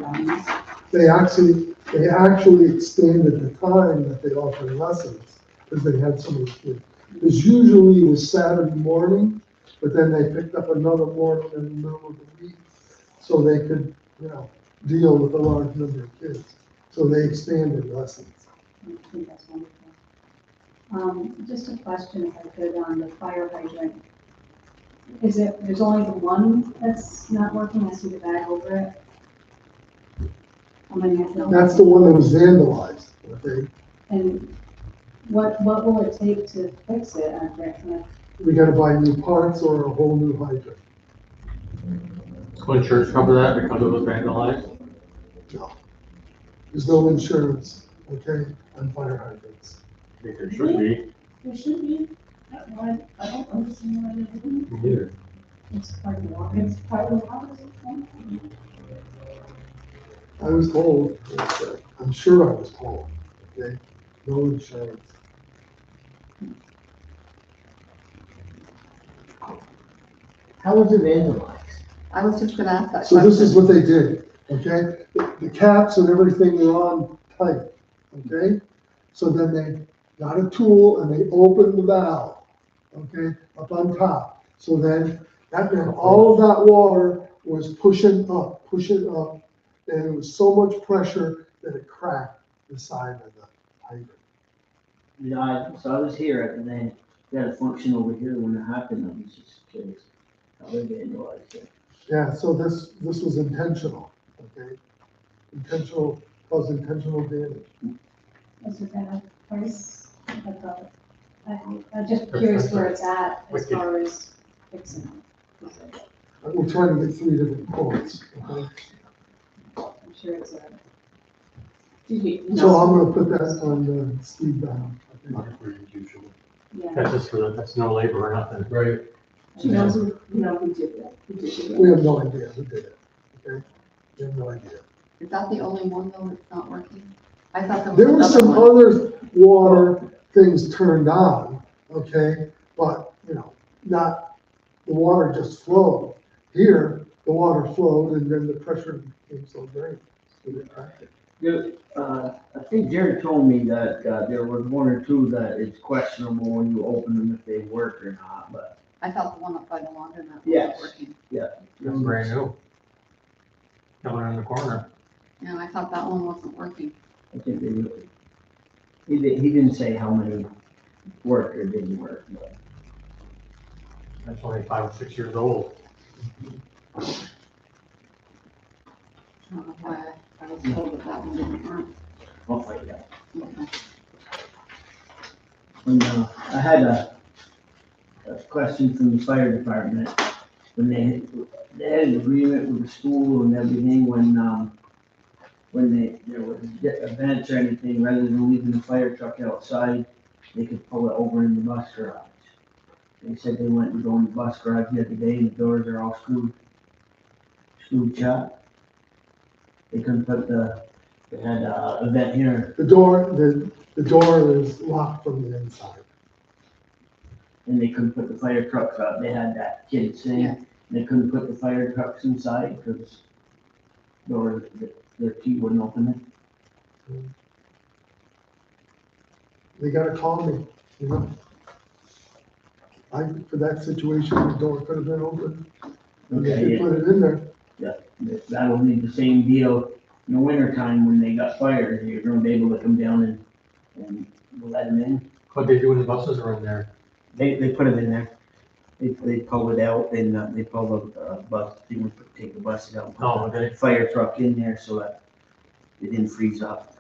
runs. They actually extended the time that they offered lessons, because they had so many kids. Because usually it was Saturday morning, but then they picked up another morning in the middle of the week, so they could, deal with a large number of kids. So they expanded lessons. I think that's wonderful. Just a question, if I could, on the fire hydrant. There's only the one that's not working, I see the bag over it? How many have no? That's the one that was vandalized, okay? And what will it take to fix it? We gotta buy new parts or a whole new hydrant. Will insurance cover that because it was vandalized? No. There's no insurance, okay, on fire hydrants. I think there should be. There should be. I don't understand why they didn't. Me neither. It's part of the water. It's part of the water system. I was told, I'm sure I was told, okay, no insurance. How was it vandalized? I was just gonna ask that So this is question. what they did, okay? The caps and everything were on tight, okay? So then they got a tool and they opened the valve, okay, up on top. So then that meant all of that water was pushing up, and it was so much pressure that it cracked the side of the hydrant. Yeah, so I was here and then we had a function over here when it happened. I was just curious how they vandalized it. Yeah, so this was intentional, okay? Caused intentional damage. Is it that price? I'm just curious where it's at as far as fixing it. We're trying to get 3 different quotes, okay? I'm sure it's a. So I'm gonna put that on the Steve down. Yeah. That's just that's no labor or nothing. Right. She knows who did that. Who did it. We have no idea who did it, okay? We have no idea. Is that the only one though that's not working? I thought There there were was some another one. other water things turned on, okay? But, not, the water just flowed. Here, the water flowed and then the pressure became so great. So they cracked it. I think Jerry told me that, there was 1 or 2 that it's questionable when you open them if they work or not, but. I thought the one up by the laundromat Yes. wasn't working. That's brand new. Coming in the corner. Yeah, I thought that one wasn't working. I think they really, he didn't say how many worked or didn't work, but. That's only 5 or 6 years old. I don't know why I was told that that one didn't work. I'll find out. Okay. When, I had a question from the fire department, when they had an agreement with the school and everything, when there was events or anything, rather than leaving the fire truck outside, they could pull it over in the bus garage. They said they went and go in the bus garage the other day, and the doors are all screwed shut. They couldn't put they had an event here, The door is locked from the inside. and they couldn't put the fire trucks up. They had that kid saying, Yeah. they couldn't put the fire trucks inside because their key wouldn't open it. They gotta call me, for that situation, the door could have been open, and they Okay, could put it in there. that'll be the same deal in the winter time when they got fires. You're gonna be able to come down and let them in. What they do when the buses are in there. They put them in there. They pull it out and they pull the bus, they would take the buses out. And put Oh, the okay. fire truck in there so that it didn't freeze up.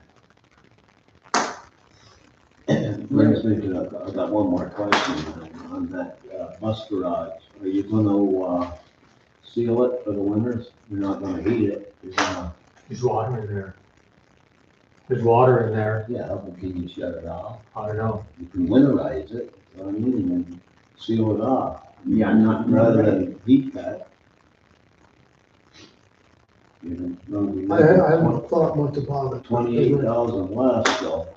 Brings me to, I got one more question on that bus garage. Are you gonna seal it for the winters? You're not gonna heat it? You're gonna, There's water in there. There's water in there. yeah, but can you shut it off? I don't know. You can winterize it, you know what I mean, and seal it off. Yeah, not Rather than heat that. You're gonna be I haven't thought much about it. 28,000 less, so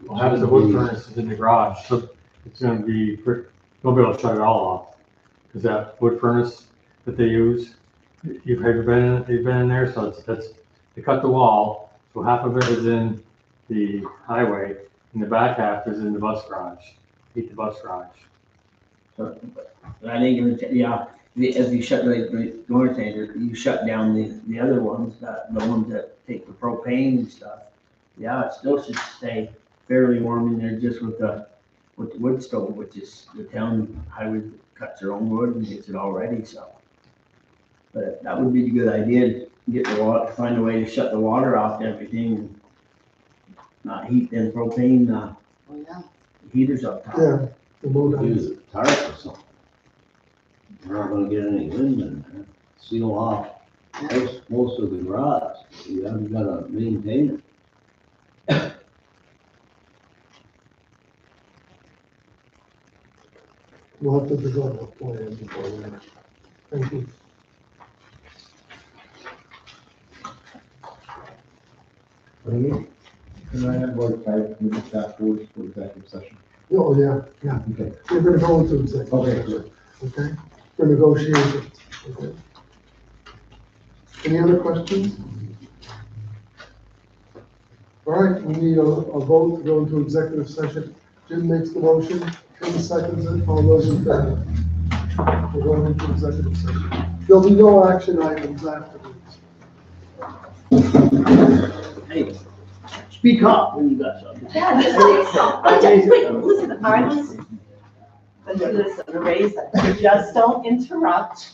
We'll have the wood furnaces in the garage, so it's gonna be, they'll be able to shut it all off. Cause that wood furnace that they use, you've been in there, so they cut the wall, so half of it is in the highway, and the back half is in the bus garage, heat the bus garage. But I think, if you shut, like North Hanger, you shut down the other ones, the ones that take the propane and stuff. Yeah, it still should stay fairly warm in there just with the wood stove, which is the town highway cuts their own wood and gets it all ready, so. But that would be a good idea, to get the water, find a way to shut the water off to everything and not heat them propane, Oh, yeah. heaters up top. Yeah, the motor. Use a tarp or something. We're not gonna get any wind in there. Seal off most of the garage. You haven't gotta maintain it. We'll have to develop a plan before that. Thank you. Can I have like 5 minutes afterwards for executive session? Oh, yeah. Okay. We're gonna go into executive. Okay, session, good. Okay, for negotiations, okay. Any other questions? All right, we need a vote to go into executive session. Jim makes the motion, Tim seconds it, all those in favor? We're going into executive session. There'll be no action items afterwards. Hey, speak up when you got something. Yeah, just wait, listen, I was, listen, raise, just don't interrupt.